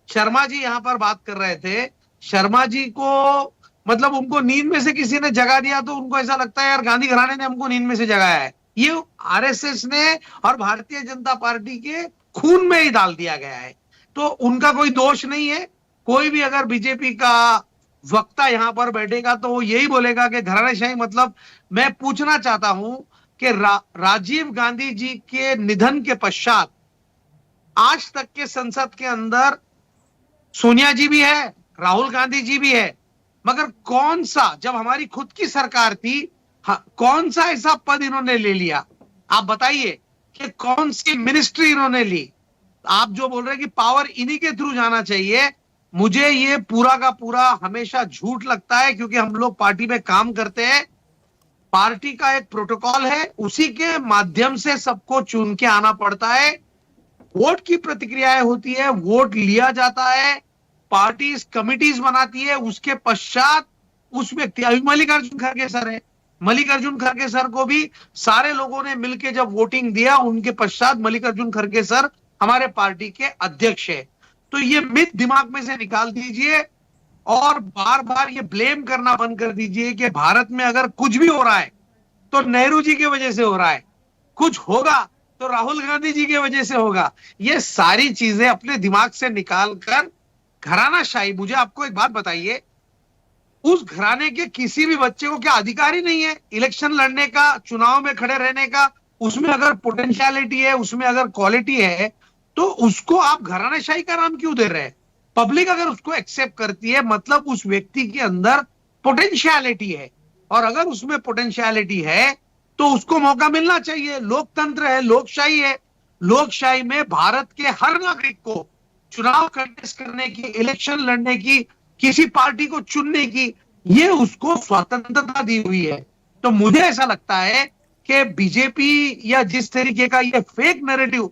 शर्मा जी यहाँ पर बात कर रहे थे, शर्मा जी को मतलब उनको नींद में से किसी ने जगा दिया तो उनको ऐसा लगता है यार गांधी घराने ने हमको नींद में से जगाया है। ये आरएसएस ने और भारतीय जनता पार्टी के खून में ही डाल दिया गया है, तो उनका कोई दोष नहीं है। कोई भी अगर बीजेपी का वक्ता यहां पर बैठेगा तो वो यही बोलेगा कि घरानेशाही मतलब। मैं पूछना चाहता हूं कि राजीव गांधी जी के निधन के पश्चात आज तक के संसद के अंदर सोनिया जी भी है, राहुल गांधी जी भी है, मगर कौन सा, जब हमारी खुद की सरकार थी, कौन सा ऐसा पद इन्होंने ले लिया? आप बताइए कि कौन सी मिनिस्ट्री इन्होंने ली? आप जो बोल रहे हैं कि पावर इन्हीं के थ्रू जाना चाहिए, मुझे ये पूरा का पूरा हमेशा झूठ लगता है, क्योंकि हम लोग पार्टी में काम करते हैं, पार्टी का एक प्रोटोकॉल है, उसी के माध्यम से सबको चुन के आना पड़ता है। वोट की प्रतिक्रियाएं होती है, वोट लिया जाता है, पार्टी कमिटीज बनाती है, उसके पश्चात उस व्यक्ति, अभी मल्लिकार्जुन खड़गे सर है, मल्लिकार्जुन खड़गे सर को भी सारे लोगों ने मिलकर जब वोटिंग दिया, उनके पश्चात मल्लिकार्जुन खड़गे सर हमारे पार्टी के अध्यक्ष है। तो ये मिथ दिमाग में से निकाल दीजिए, और बार बार ये ब्लेम करना बंद कर दीजिए कि भारत में अगर कुछ भी हो रहा है तो नेहरू जी की वजह से हो रहा है, कुछ होगा तो राहुल गांधी जी की वजह से होगा। ये सारी चीजें अपने दिमाग से निकालकर घरानाशाही, मुझे आपको एक बात बताइए, उस घराने के किसी भी बच्चे को क्या अधिकार ही नहीं है इलेक्शन लड़ने का, चुनाव में खड़े रहने का? उसमें अगर पोटेंशियलिटी है, उसमें अगर क्वालिटी है, तो उसको आप घरानाशाही का नाम क्यों दे रहे हैं? पब्लिक अगर उसको एक्सेप्ट करती है मतलब उस व्यक्ति के अंदर पोटेंशियलिटी है, और अगर उसमें पोटेंशियलिटी है तो उसको मौका मिलना चाहिए। लोकतंत्र है, लोकशाही है, लोकशाही में भारत के हर नागरिक को चुनाव कंटेस्ट करने की, इलेक्शन लड़ने की, किसी पार्टी को चुनने की, ये उसको स्वतंत्रता दी हुई है। तो मुझे ऐसा लगता है कि बीजेपी या जिस तरीके का ये फेक नैरेटिव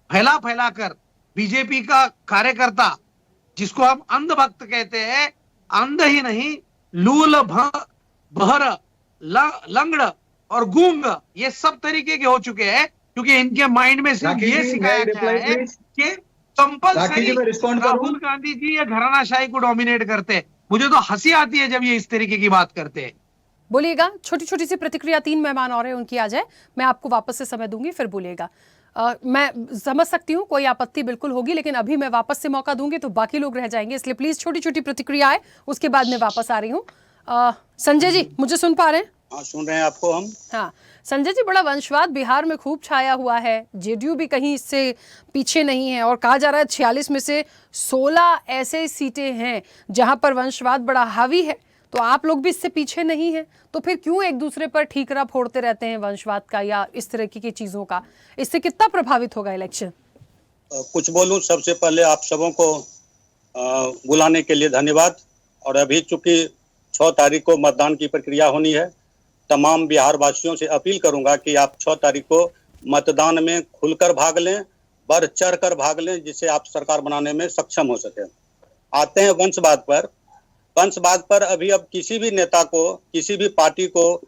फैला कर बीजेपी का कार्यकर्ता, जिसको हम अंध भक्त कहते हैं, अंध ही नहीं, लूल, बहर, लंगड़ और गूंग, ये सब तरीके के हो चुके हैं, क्योंकि इनके माइंड में सिर्फ ये सिखाया गया है कि कंपल्सरी राहुल गांधी जी या घरानाशाही को डोमिनेट करते हैं। मुझे तो हंसी आती है जब ये इस तरीके की बात करते हैं। बोलिएगा, छोटी छोटी सी प्रतिक्रिया, 3 मेहमान और हैं, उनकी आ जाए, मैं आपको वापस से समय दूंगी, फिर बोलिएगा। मैं समझ सकती हूँ कोई आपत्ति बिल्कुल होगी, लेकिन अभी मैं वापस से मौका दूंगी तो बाकी लोग रह जाएंगे, इसलिए प्लीज छोटी छोटी प्रतिक्रिया आए, उसके बाद मैं वापस आ रही हूँ। संजय जी, मुझे सुन पा रहे हैं? हाँ, सुन रहे हैं आपको हम। हाँ संजय जी, बड़ा वंशवाद बिहार में खूब छाया हुआ है, जेडीयू भी कहीं इससे पीछे नहीं है, और कहा जा रहा है 46 में से 16 ऐसे सीटें हैं जहां पर वंशवाद बड़ा हावी है, तो आप लोग भी इससे पीछे नहीं हैं, तो फिर क्यों एक दूसरे पर ठीकरा फोड़ते रहते हैं वंशवाद का या इस तरह की चीजों का? इससे कितना प्रभावित होगा इलेक्शन? कुछ बोलूं, सबसे पहले आप सबों को बुलाने के लिए धन्यवाद। और अभी चूंकि 6 तारीख को मतदान की प्रक्रिया होनी है, तमाम बिहार वासियों से अपील करूंगा कि आप 6 तारीख को मतदान में खुलकर भाग लें, बढ़ चढ़ कर भाग लें, जिससे आप सरकार बनाने में सक्षम हो सके। आते हैं वंशवाद पर। वंशवाद पर अभी अब किसी भी नेता को, किसी भी पार्टी को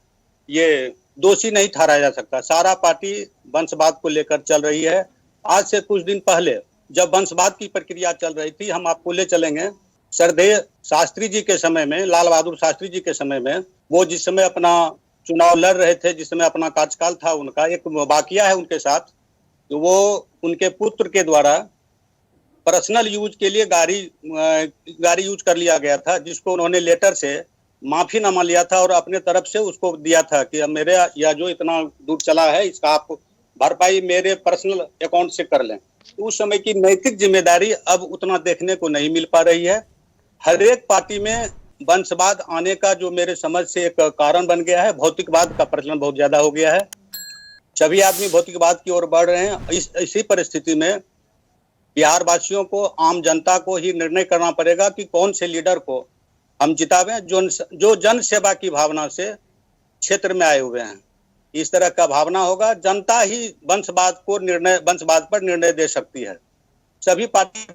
ये दोषी नहीं ठहराया जा सकता। सारा पार्टी वंशवाद को लेकर चल रही है। आज से कुछ दिन पहले जब वंशवाद की प्रक्रिया चल रही थी, हम आपको ले चलेंगे सरदेय शास्त्री जी के समय में, लाल बहादुर शास्त्री जी के समय में, वो जिस समय अपना चुनाव लड़ रहे थे, जिस समय अपना कार्यकाल था उनका, एक वाकया है उनके साथ, तो वो उनके पुत्र के द्वारा पर्सनल यूज के लिए गाड़ी यूज कर लिया गया था, जिसको उन्होंने लेटर से माफीनामा लिया था और अपने तरफ से उसको दिया था कि अब मेरे या जो इतना दूर चला है इसका आप भरपाई मेरे पर्सनल अकाउंट से कर लें। तो उस समय की नैतिक जिम्मेदारी अब उतना देखने को नहीं मिल पा रही है। हर एक पार्टी में वंशवाद आने का जो मेरे समझ से एक कारण बन गया है, भौतिकवाद का प्रचलन बहुत ज्यादा हो गया है। सभी आदमी भौतिकवाद की ओर बढ़ रहे हैं। इसी परिस्थिति में बिहार वासियों को, आम जनता को ही निर्णय करना पड़ेगा कि कौन से लीडर को हम जितावें जो जन सेवा की भावना से क्षेत्र में आए हुए हैं। इस तरह का भावना होगा, जनता ही वंशवाद पर निर्णय दे सकती है। सभी पार्टी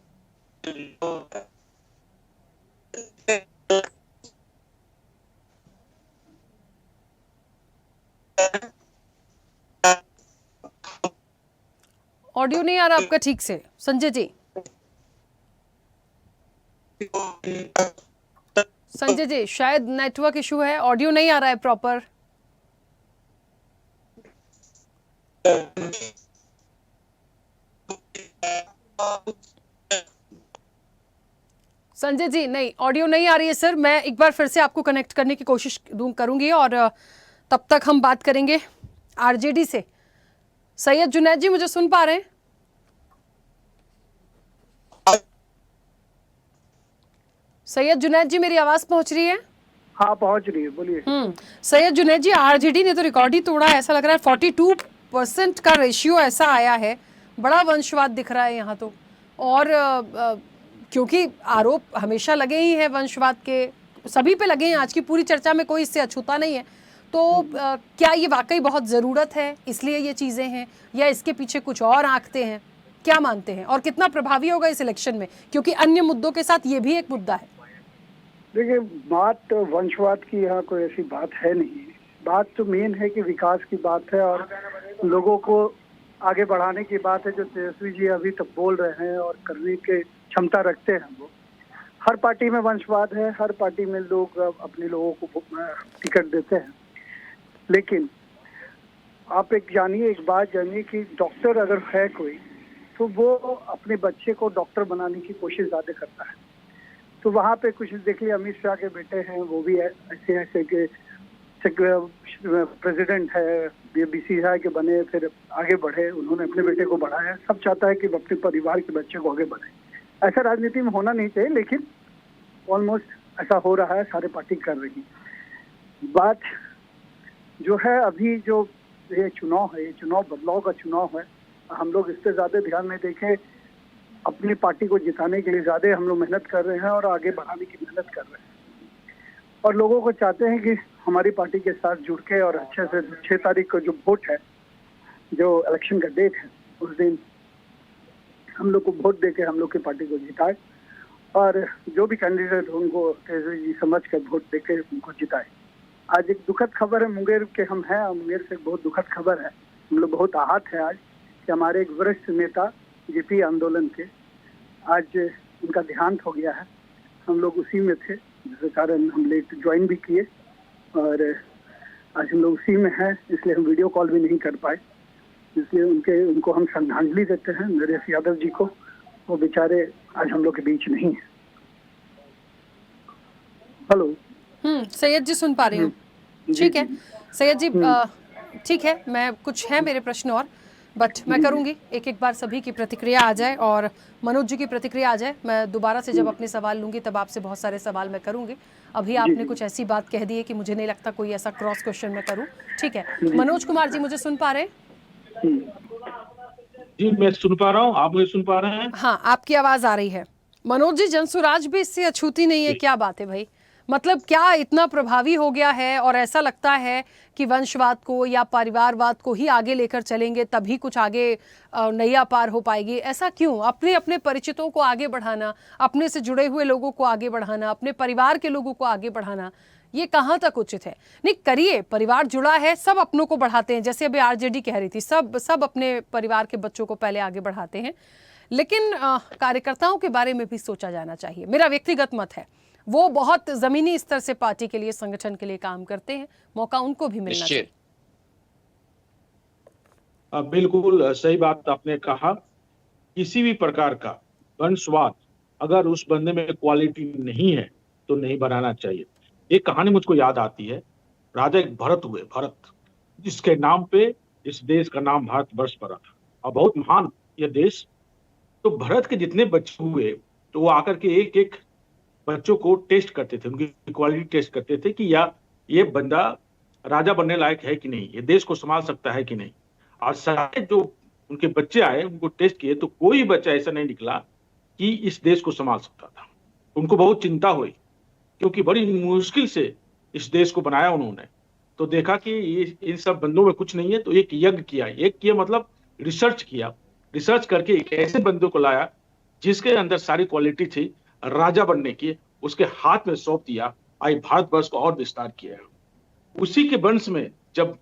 ऑडियो नहीं आ रहा आपका ठीक से संजय जी। संजय जी शायद नेटवर्क इशू है, ऑडियो नहीं आ रहा है प्रॉपर। संजय जी नहीं, ऑडियो नहीं आ रही है सर। मैं एक बार फिर से आपको कनेक्ट करने की कोशिश करूंगी और तब तक हम बात करेंगे आरजेडी से। सैयद जुनैद जी मुझे सुन पा रहे हैं? सैयद जुनैद जी मेरी आवाज पहुंच रही है? हाँ पहुंच रही है, बोलिए। सैयद जुनैद जी, आरजेडी ने तो रिकॉर्ड ही तोड़ा है, ऐसा लग रहा है 42% का रेशियो ऐसा आया है। बड़ा वंशवाद दिख रहा है यहाँ तो। और क्योंकि आरोप हमेशा लगे ही हैं वंशवाद के, सभी पे लगे हैं, आज की पूरी चर्चा में कोई इससे अछूता नहीं है। तो क्या ये वाकई बहुत ज़रूरत है, इसलिए ये चीज़ें हैं, या इसके पीछे कुछ और आंकते हैं? क्या मानते हैं और कितना प्रभावी होगा इस इलेक्शन में, क्योंकि अन्य मुद्दों के साथ ये भी एक मुद्दा है? देखिए, बात वंशवाद की यहाँ कोई ऐसी बात है नहीं। बात तो मेन है कि विकास की बात है और लोगों को आगे बढ़ाने की बात है, जो तेजस्वी जी अभी तक बोल रहे हैं और करने की क्षमता रखते हैं। वो हर पार्टी में वंशवाद है, हर पार्टी में लोग अपने लोगों को टिकट देते हैं। लेकिन आप एक बात जानिए कि डॉक्टर अगर है कोई, तो वो अपने बच्चे को डॉक्टर बनाने की कोशिश ज्यादा करता है। तो वहाँ पे कुछ देखिए, अमित शाह के बेटे हैं, वो भी ऐसे के प्रेसिडेंट है, बीसीसीआई के बने, फिर आगे बढ़े, उन्होंने अपने बेटे को बढ़ाया। सब चाहता है कि अपने परिवार के बच्चे को आगे बढ़े। ऐसा राजनीति में होना नहीं चाहिए, लेकिन ऑलमोस्ट ऐसा हो रहा है, सारे पार्टी कर रही। बात जो है, अभी जो ये चुनाव है, ये चुनाव बदलाव का चुनाव है। हम लोग इस पे ज्यादा ध्यान नहीं देखें, अपनी पार्टी को जिताने के लिए ज्यादा हम लोग मेहनत कर रहे हैं और आगे बढ़ाने की मेहनत कर रहे हैं। और लोगों को चाहते हैं कि हमारी पार्टी के साथ जुड़ के और अच्छे से 6 तारीख को जो वोट है, जो इलेक्शन का डेट है, उस दिन हम लोग को वोट देके हम लोग की पार्टी को जिताए और जो भी कैंडिडेट हो उनको तेजस्वी जी समझ कर वोट देके उनको जिताए। आज एक दुखद खबर है, मुंगेर के हम हैं, मुंगेर से बहुत दुखद खबर है। हम लोग बहुत आहत है आज कि हमारे एक वरिष्ठ नेता जेपी आंदोलन के आज उनका देहांत हो गया है। हम लोग उसी में थे, जिसके कारण हम लेट ज्वाइन भी किए और आज हम लोग उसी में हैं, इसलिए हम वीडियो कॉल भी नहीं कर पाए। इसलिए उनको हम श्रद्धांजलि देते हैं, नरेश यादव जी को। वो बेचारे आज हम लोग के बीच नहीं है। हेलो। सैयद जी सुन पा रही हूँ? ठीक है सैयद जी, ठीक है। मैं कुछ है मेरे प्रश्न और, बट मैं करूंगी एक एक बार सभी की प्रतिक्रिया आ जाए और मनोज जी की प्रतिक्रिया आ जाए। मैं दोबारा से जब अपने सवाल लूंगी तब आपसे बहुत सारे सवाल मैं करूंगी। अभी आपने कुछ ऐसी बात कह दी है कि मुझे नहीं लगता कोई ऐसा क्रॉस क्वेश्चन मैं करूं। ठीक है, मनोज कुमार जी मुझे सुन पा रहे हैं? जी मैं सुन पा रहा हूँ, आप मुझे सुन पा रहे हैं? हाँ, आपकी आवाज आ रही है। मनोज जी, जनसुराज भी इससे अछूती नहीं है, क्या बात है भाई? मतलब क्या इतना प्रभावी हो गया है और ऐसा लगता है कि वंशवाद को या परिवारवाद को ही आगे लेकर चलेंगे तभी कुछ आगे नैया पार हो पाएगी? ऐसा क्यों? अपने अपने परिचितों को आगे बढ़ाना, अपने से जुड़े हुए लोगों को आगे बढ़ाना, अपने परिवार के लोगों को आगे बढ़ाना, ये कहाँ तक उचित है? नहीं करिए, परिवार जुड़ा है, सब अपनों को बढ़ाते हैं। जैसे अभी आरजेडी कह रही थी, सब अपने परिवार के बच्चों को पहले आगे बढ़ाते हैं, लेकिन कार्यकर्ताओं के बारे में भी सोचा जाना चाहिए। मेरा व्यक्तिगत मत है, वो बहुत जमीनी स्तर से पार्टी के लिए, संगठन के लिए काम करते हैं, मौका उनको भी मिलना चाहिए। बिल्कुल सही बात आपने कहा। किसी भी प्रकार का वंशवाद, अगर उस बंदे में क्वालिटी नहीं है तो नहीं बनाना चाहिए। एक कहानी मुझको याद आती है। राजा एक भरत हुए, भरत, जिसके नाम पे इस देश का नाम भारतवर्ष पड़ा था और बहुत महान यह देश। तो भरत के जितने बच्चे हुए तो वो आकर के एक एक बच्चों को टेस्ट करते थे, उनकी क्वालिटी टेस्ट करते थे कि या ये बंदा राजा बनने लायक है कि नहीं, ये देश को संभाल सकता है कि नहीं। और सारे जो उनके बच्चे आए उनको टेस्ट किए तो कोई बच्चा ऐसा नहीं निकला कि इस देश को संभाल सकता था। उनको बहुत चिंता हुई क्योंकि बड़ी मुश्किल से इस देश को बनाया उन्होंने। तो देखा कि ये इन सब बंदों में कुछ नहीं है, तो एक यज्ञ किया। यज्ञ किया मतलब रिसर्च किया, रिसर्च करके एक ऐसे बंदे को लाया जिसके अंदर सारी क्वालिटी थी राजा बनने की, उसके हाथ में सौंप दिया। आई भारतवर्ष को और विस्तार किया। उसी के वंश में जब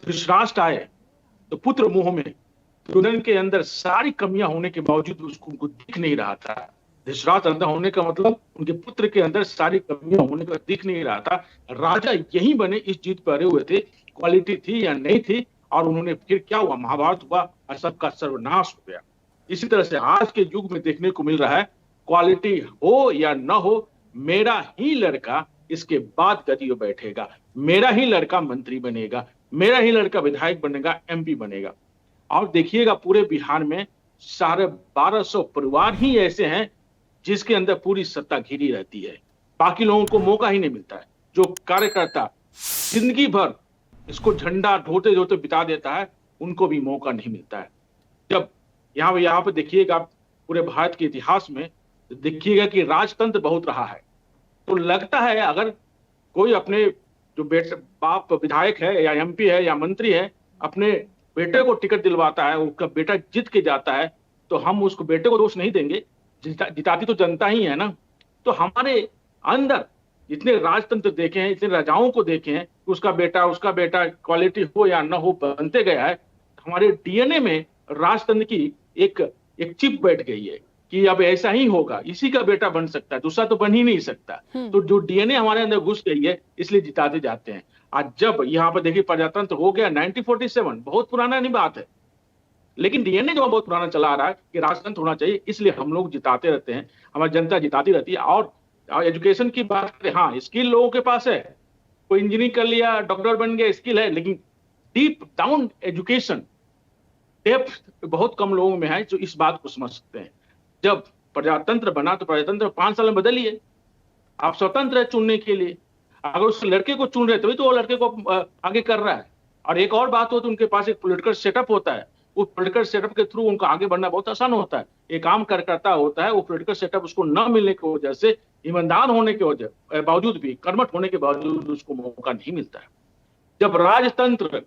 धृतराष्ट्र आए तो पुत्र मोह में दुर्योधन के अंदर सारी कमियां होने के बावजूद उसको उनको दिख नहीं रहा था। धृतराष्ट्र अंदर होने का मतलब उनके पुत्र के अंदर सारी कमियां होने का दिख नहीं रहा था। राजा यही बने इस जीत पर अड़े हुए थे, क्वालिटी थी या नहीं थी। और उन्होंने फिर क्या हुआ, महाभारत हुआ और सबका सर्वनाश हो गया। इसी तरह से आज के युग में देखने को मिल रहा है, क्वालिटी हो या न हो, मेरा ही लड़का इसके बाद गद्दी पर बैठेगा, मेरा ही लड़का मंत्री बनेगा, मेरा ही लड़का विधायक बनेगा, एमपी बनेगा। और देखिएगा पूरे बिहार में 1250 परिवार ही ऐसे हैं जिसके अंदर पूरी सत्ता घिरी रहती है। बाकी लोगों को मौका ही नहीं मिलता है। जो कार्यकर्ता जिंदगी भर इसको झंडा ढोते ढोते बिता देता है, उनको भी मौका नहीं मिलता है। जब यहाँ पे देखिएगा पूरे भारत के इतिहास में देखिएगा कि राजतंत्र बहुत रहा है। तो लगता है अगर कोई अपने जो बेटे बाप विधायक है या एमपी है या मंत्री है, अपने बेटे को टिकट दिलवाता है, उसका बेटा जीत के जाता है, तो हम उसको बेटे को दोष नहीं देंगे, जिताती तो जनता ही है ना। तो हमारे अंदर इतने राजतंत्र देखे हैं, इतने राजाओं को देखे हैं, उसका बेटा क्वालिटी हो या ना हो बनते गया है। हमारे डीएनए में राजतंत्र की एक चिप बैठ गई है कि अब ऐसा ही होगा, इसी का बेटा बन सकता है, दूसरा तो बन ही नहीं सकता। तो जो डीएनए हमारे अंदर घुस गई है, इसलिए जिताते जाते हैं। आज जब यहाँ पर देखिए प्रजातंत्र हो गया 1947, बहुत पुराना नहीं बात है, लेकिन डीएनए जो बहुत पुराना चला आ रहा है कि राजतंत्र होना चाहिए, इसलिए हम लोग जिताते रहते हैं, हमारी जनता जिताती रहती है। और एजुकेशन की बात करें, हाँ स्किल लोगों के पास है, कोई इंजीनियरिंग कर लिया, डॉक्टर बन गया, स्किल है, लेकिन डीप डाउन एजुकेशन डेप्थ बहुत कम लोगों में है जो इस बात को समझ सकते हैं। जब प्रजातंत्र बना तो प्रजातंत्र 5 साल में बदलिए, आप स्वतंत्र है चुनने के लिए। अगर उस लड़के को चुन रहे तभी तो वो लड़के को आगे कर रहा है। और एक और बात हो तो उनके पास एक पॉलिटिकल सेटअप होता है, उस पॉलिटिकल सेटअप के थ्रू उनको आगे बढ़ना बहुत आसान होता है। एक आम कार्यकर्ता होता है, वो पॉलिटिकल सेटअप उसको न मिलने की वजह से, ईमानदार होने के बावजूद भी, कर्मठ होने के बावजूद उसको मौका नहीं मिलता है। जब राजतंत्र,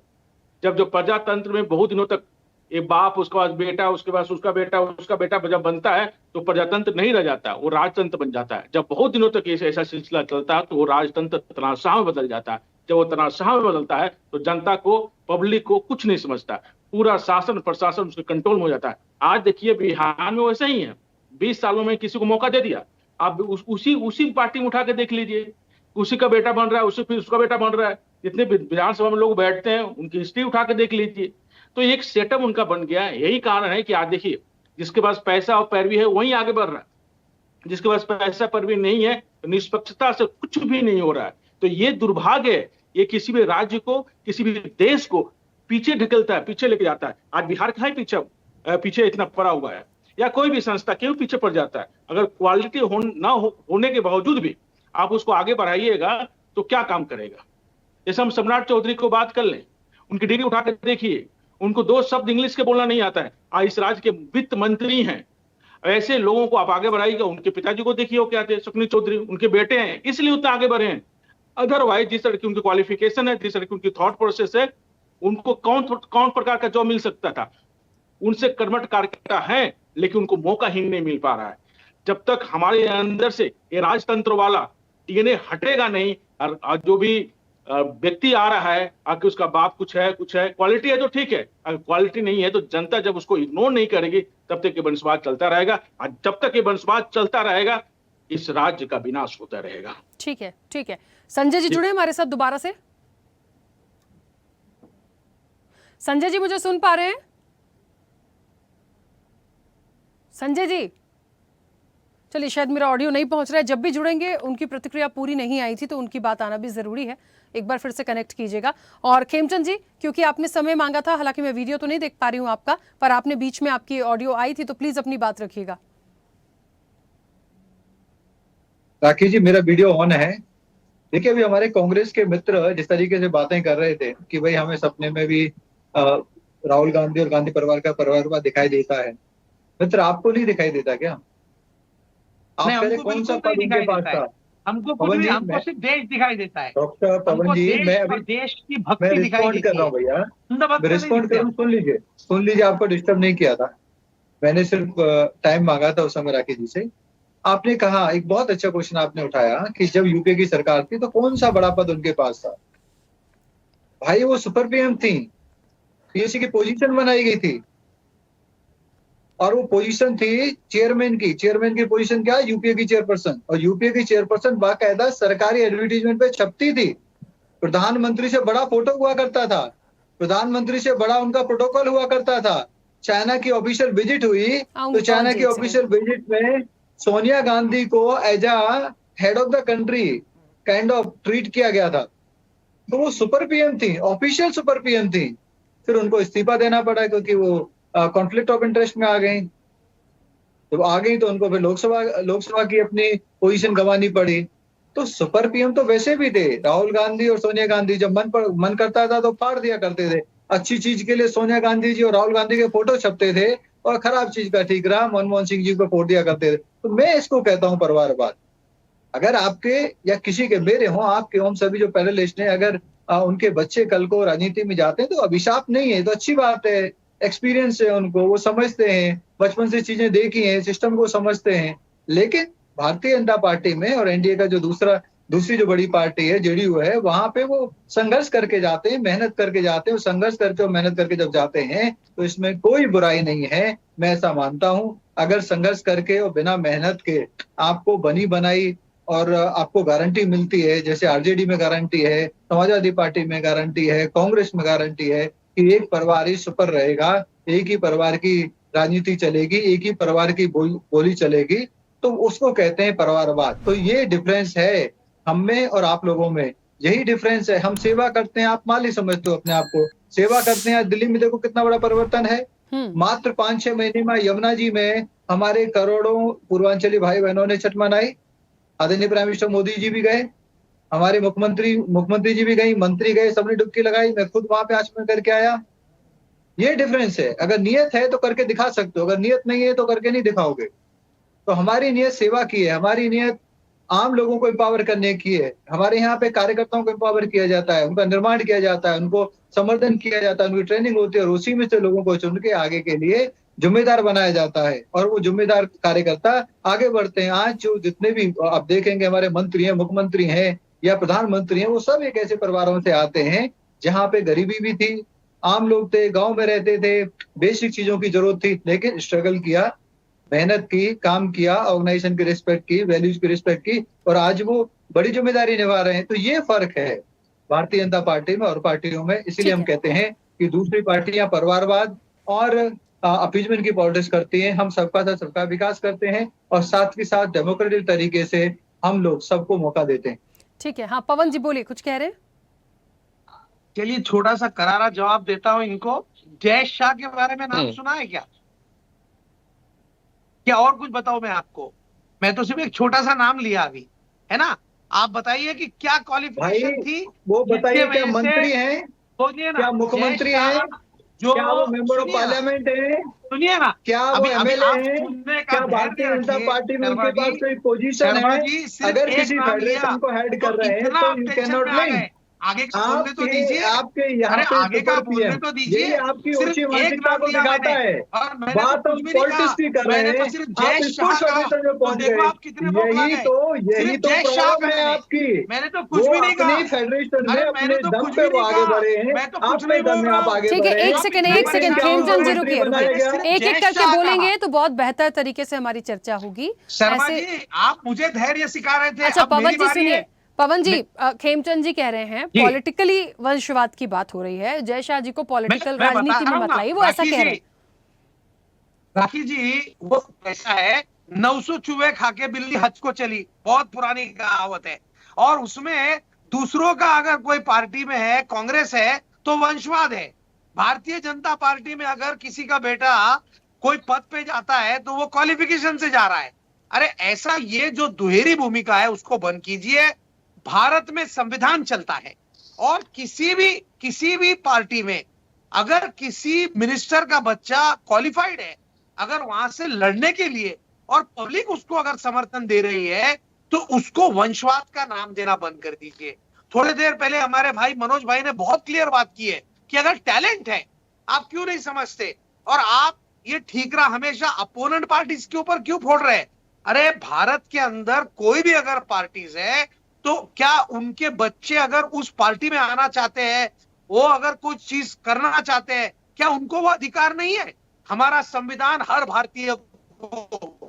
जब जो प्रजातंत्र में बहुत दिनों तक एक बाप, उसके बाद बेटा, उसके बाद उसका बेटा जब बनता है तो प्रजातंत्र नहीं रह जाता, वो राजतंत्र बन जाता है। जब बहुत दिनों तक ऐसा सिलसिला चलता है तो वो राजतंत्र तनाशाह में बदल जाता है। जब वो तनाशाह में बदलता है तो जनता को, पब्लिक को कुछ नहीं समझता, पूरा शासन प्रशासन उसके कंट्रोल में हो जाता है। आज देखिए बिहार में वैसा ही है, 20 सालों में किसी को मौका दे दिया, आप उसी पार्टी में उठा के देख लीजिए, उसी का बेटा बन रहा है, उसी फिर उसका बेटा बन रहा है। जितने विधानसभा में लोग बैठते हैं उनकी हिस्ट्री उठा के देख लीजिए। तो एक सेटअप उनका बन गया है। यही कारण है कि आज देखिए जिसके पास पैसा और पैरवी है वही आगे बढ़ रहा है, जिसके पास पैसा पैरवी नहीं है तो निष्पक्षता से कुछ भी नहीं हो रहा है। तो ये दुर्भाग्य है, ये किसी भी राज्य को, किसी भी देश को पीछे ढकेलता है, पीछे लेके जाता है। आज बिहार का ही पीछे इतना पड़ा हुआ है, या कोई भी संस्था क्यों पीछे पड़ जाता है। अगर क्वालिटी होने के बावजूद भी आप उसको आगे बढ़ाइएगा तो क्या काम करेगा। जैसे हम सम्राट चौधरी को बात कर लें, उनकी डिग्री उठा कर देखिए, उनको 2 शब्द इंग्लिश के बोलना नहीं आता है, आज इस राज्य के वित्त मंत्री हैं। ऐसे लोगों को आप आगे बढ़ाइएगा। उनके पिताजी को देखिए, वो क्या थे, सुखनी चौधरी, उनके बेटे हैं, इसलिए उतना आगे बढ़े हैं। अदरवाइज जिस तरह की उनकी क्वालिफिकेशन है, जिस तरह की उनकी थॉट प्रोसेस है, उनको कौन प्रकार का जॉब मिल सकता था। उनसे कर्मठ कार्यकर्ता है, लेकिन उनको मौका ही नहीं मिल पा रहा है। जब तक हमारे अंदर से ये राजतंत्र वाला डीएनए हटेगा नहीं, और जो भी व्यक्ति आ रहा है आके उसका बाप कुछ है, क्वालिटी है तो ठीक है, अगर क्वालिटी नहीं है तो जनता जब उसको इग्नोर नहीं करेगी तब तक ये वंशवाद चलता रहेगा। और जब तक ये वंशवाद चलता रहेगा इस राज्य का विनाश होता रहेगा। ठीक है। संजय जी जुड़े हमारे साथ दोबारा से। संजय जी मुझे सुन पा रहे हैं? संजय जी चलिए, शायद मेरा ऑडियो नहीं पहुंच रहा है। जब भी जुड़ेंगे उनकी प्रतिक्रिया पूरी नहीं आई थी, तो उनकी बात आना भी जरूरी है। एक बार फिर से कनेक्ट कीजिएगा। और खेमचंद जी, क्योंकि आपने समय मांगा था, हालांकि मैं वीडियो तो नहीं देख पा रही हूं आपका, पर आपने बीच में आपकी ऑडियो आई थी, तो प्लीज अपनी बात रखिएगा। राखी जी, मेरा वीडियो ऑन है। देखिए, अभी हमारे कांग्रेस के मित्र जिस तरीके से बातें कर रहे थे कि भाई हमें सपने में भी राहुल गांधी और गांधी परिवार का परिवारवाद दिखाई देता है। मित्र, आपको नहीं दिखाई देता क्या? आप कह रहे कौन सा पद उनके पास था? हमको कुछ भी, हमको सिर्फ देश दिखाई देता है। डॉक्टर पवन जी, मैं अभी देश की भक्ति दिखाई देती है। कर रहा हूँ भैया, मैं रिस्पॉन्ड कर रहा हूँ। सुन लीजिए, आपको डिस्टर्ब नहीं किया था, मैंने सिर्फ टाइम मांगा था उस समय राखी जी से। आपने कहा, एक बहुत अच्छा क्वेश्चन आपने उठाया कि जब यूपीए की सरकार थी तो कौन सा बड़ा पद उनके पास था? भाई, वो सुपर पीएम थी, पीएससी की पोजीशन बनाई गई थी, और वो पोजीशन थी चेयरमैन की। चेयरमैन की पोजीशन क्या? यूपीए की चेयरपर्सन। और यूपीए की चेयरपर्सन बाकायदा सरकारी एडवर्टीजमेंट पे छपती थी। प्रधानमंत्री से बड़ा फोटो हुआ करता था, प्रधानमंत्री से बड़ा उनका प्रोटोकॉल हुआ करता था। चाइना की ऑफिशियल विजिट हुई तो चाइना की ऑफिशियल विजिट में सोनिया गांधी को as a head of the country kind of treat किया गया था। तो वो सुपर पीएम थी, ऑफिशियल सुपर पीएम थी। फिर उनको इस्तीफा देना पड़ा क्योंकि वो कॉन्फ्लिक्ट ऑफ इंटरेस्ट में आ गई। जब आ गई तो उनको फिर लोकसभा की अपनी पोजीशन गंवानी पड़ी। तो सुपर पीएम तो वैसे भी थे राहुल गांधी और सोनिया गांधी। जब मन करता था तो फाड़ दिया करते थे। अच्छी चीज के लिए सोनिया गांधी जी और राहुल गांधी के फोटो छपते थे, और खराब चीज का ठीक रहा मनमोहन सिंह जी को फोड़ दिया करते थे। तो मैं इसको कहता हूँ परिवारवाद। अगर आपके या किसी के, मेरे हों आपके हों, सभी जो पैनलिस्ट हैं, अगर उनके बच्चे कल को राजनीति में जाते हैं तो अभिशाप नहीं है, तो अच्छी बात है। एक्सपीरियंस है उनको, वो समझते हैं, बचपन से चीजें देखी हैं, सिस्टम को समझते हैं। लेकिन भारतीय जनता पार्टी में और एनडीए का जो दूसरी जो बड़ी पार्टी है जेडीयू है, वहां पे वो संघर्ष करके जाते हैं, मेहनत करके जाते हैं। संघर्ष करके और मेहनत करके जब जाते हैं तो इसमें कोई बुराई नहीं है, मैं ऐसा मानता हूं। अगर संघर्ष करके और बिना मेहनत के आपको बनी बनाई और आपको गारंटी मिलती है, जैसे आरजेडी में गारंटी है, समाजवादी पार्टी में गारंटी है, कांग्रेस में गारंटी है कि एक परिवार ही सुपर रहेगा, एक ही परिवार की राजनीति चलेगी, एक ही परिवार की बोली चलेगी, तो उसको कहते हैं परिवारवाद। तो ये डिफरेंस है हम में और आप लोगों में, यही डिफरेंस है। हम सेवा करते हैं, आप माली समझते हो अपने आप को, सेवा करते हैं। दिल्ली में देखो कितना बड़ा परिवर्तन है। मात्र 5-6 महीने में यमुना जी में हमारे करोड़ों पूर्वांचली भाई बहनों ने छठ मनाई। आदरणीय प्राइम मिनिस्टर मोदी जी भी गए, हमारे मुख्यमंत्री जी भी गई, मंत्री गए, सबने डुबकी लगाई। मैं खुद वहां पे आचमन करके आया। ये डिफरेंस है। अगर नियत है तो करके दिखा सकते हो, अगर नियत नहीं है तो करके नहीं दिखाओगे। तो हमारी नियत सेवा की है, हमारी नियत आम लोगों को एम्पावर करने की है। हमारे यहाँ पे कार्यकर्ताओं को एम्पावर किया जाता है, उनका निर्माण किया जाता है, उनको समर्थन किया जाता है, उनकी ट्रेनिंग होती है, और उसी में से लोगों को चुन के आगे के लिए जिम्मेदार बनाया जाता है, और वो जिम्मेदार कार्यकर्ता आगे बढ़ते हैं। आज जो जितने भी आप देखेंगे हमारे मंत्री हैं, मुख्यमंत्री हैं या प्रधानमंत्री हैं, वो सब एक ऐसे परिवारों से आते हैं जहाँ पे गरीबी भी थी, आम लोग थे, गाँव में रहते थे, बेसिक चीजों की जरूरत थी, लेकिन स्ट्रगल किया, मेहनत की, काम किया, ऑर्गेनाइजेशन की रिस्पेक्ट की, वैल्यूज की रिस्पेक्ट की, और आज वो बड़ी जिम्मेदारी निभा रहे हैं। तो ये फर्क है भारतीय जनता पार्टी में और पार्टियों में। इसीलिए हम कहते हैं कि दूसरी पार्टियां परिवारवाद और अपीजमेंट की पॉलिटिक्स करती हैं, हम सबका साथ सबका विकास करते हैं, और साथ के साथ डेमोक्रेटिक तरीके से हम लोग सबको मौका देते हैं। ठीक है, हाँ पवन जी बोलिए, कुछ कह रहे हैं? चलिए, छोटा सा करारा जवाब देता हूं इनको। जय शाह के बारे में नाम सुना है क्या? और कुछ बताओ मैं आपको? मैं तो सिर्फ एक छोटा सा नाम लिया अभी, है ना। आप बताइए कि क्या क्वालिफिकेशन थी, वो बताइए। क्या मंत्री हैं, क्या मुख्यमंत्री हैं, क्या वो मेंबर ऑफ पार्लियामेंट है, सुनिए ना, क्या वो एमएलए हैं, क्या भारतीय जनता पार्टी में उनके पास कोई पोजीशन है? अगर किसी फेडरेशन को हेड कर रहे हैं तो यू कैन नॉट लिंक। आगे का बोलने तो दीजिए, आपके यहाँ पे आगे का बोलने तो दीजिए। ये आपकी ऊंची मानसिकता को दिखाता है। बात हम पॉलिटिक्स की कर रहे हैं, आप इसको सॉल्यूशन में पहुंच गए। यही तो प्रॉब्लम है आपकी। मैंने तो कुछ भी नहीं कहा। फेडरेशन में अपने दम पे वो आगे बढ़े हैं, अपने दम में आप आगे बढ़े। ठीक है, एक सेकंड खेमचंद जी रुकिए, एक एक करके बोलेंगे तो बहुत बेहतर तरीके से हमारी चर्चा होगी। शर्मा जी, आप मुझे धैर्य सिखा रहे थे। अच्छा पवन जी सुनिए, पवन जी, खेमचंद जी कह रहे हैं पॉलिटिकली वंशवाद की बात हो रही है, जय शाह जी को पॉलिटिकल राजनीति में मत लाइए, वो ऐसा कह रहे हैं। राखी जी, वो ऐसा है, 900 चूहे खा के बिल्ली हज को चली, बहुत पुरानी कहावत है। और उसमें दूसरों का अगर कोई पार्टी में है, कांग्रेस है, तो वंशवाद है। भारतीय जनता पार्टी में अगर किसी का बेटा कोई पद पे जाता है तो वो क्वालिफिकेशन से जा रहा है। अरे ऐसा ये जो दुहेरी भूमिका है उसको बंद कीजिए। भारत में संविधान चलता है और किसी भी पार्टी में अगर किसी मिनिस्टर का बच्चा क्वालिफाइड है, अगर वहां से लड़ने के लिए और पब्लिक उसको अगर समर्थन दे रही है तो उसको वंशवाद का नाम देना बंद कर दीजिए। थोड़ी देर पहले हमारे भाई मनोज भाई ने बहुत क्लियर बात की है कि अगर टैलेंट है आप क्यों नहीं समझते, और आप ये ठीकरा हमेशा अपोनेंट पार्टीज के ऊपर क्यों फोड़ रहे हैं। अरे भारत के अंदर कोई भी अगर पार्टीज है तो क्या उनके बच्चे अगर उस पार्टी में आना चाहते हैं, वो अगर कुछ चीज करना चाहते हैं, क्या उनको वो अधिकार नहीं है? हमारा संविधान हर भारतीय को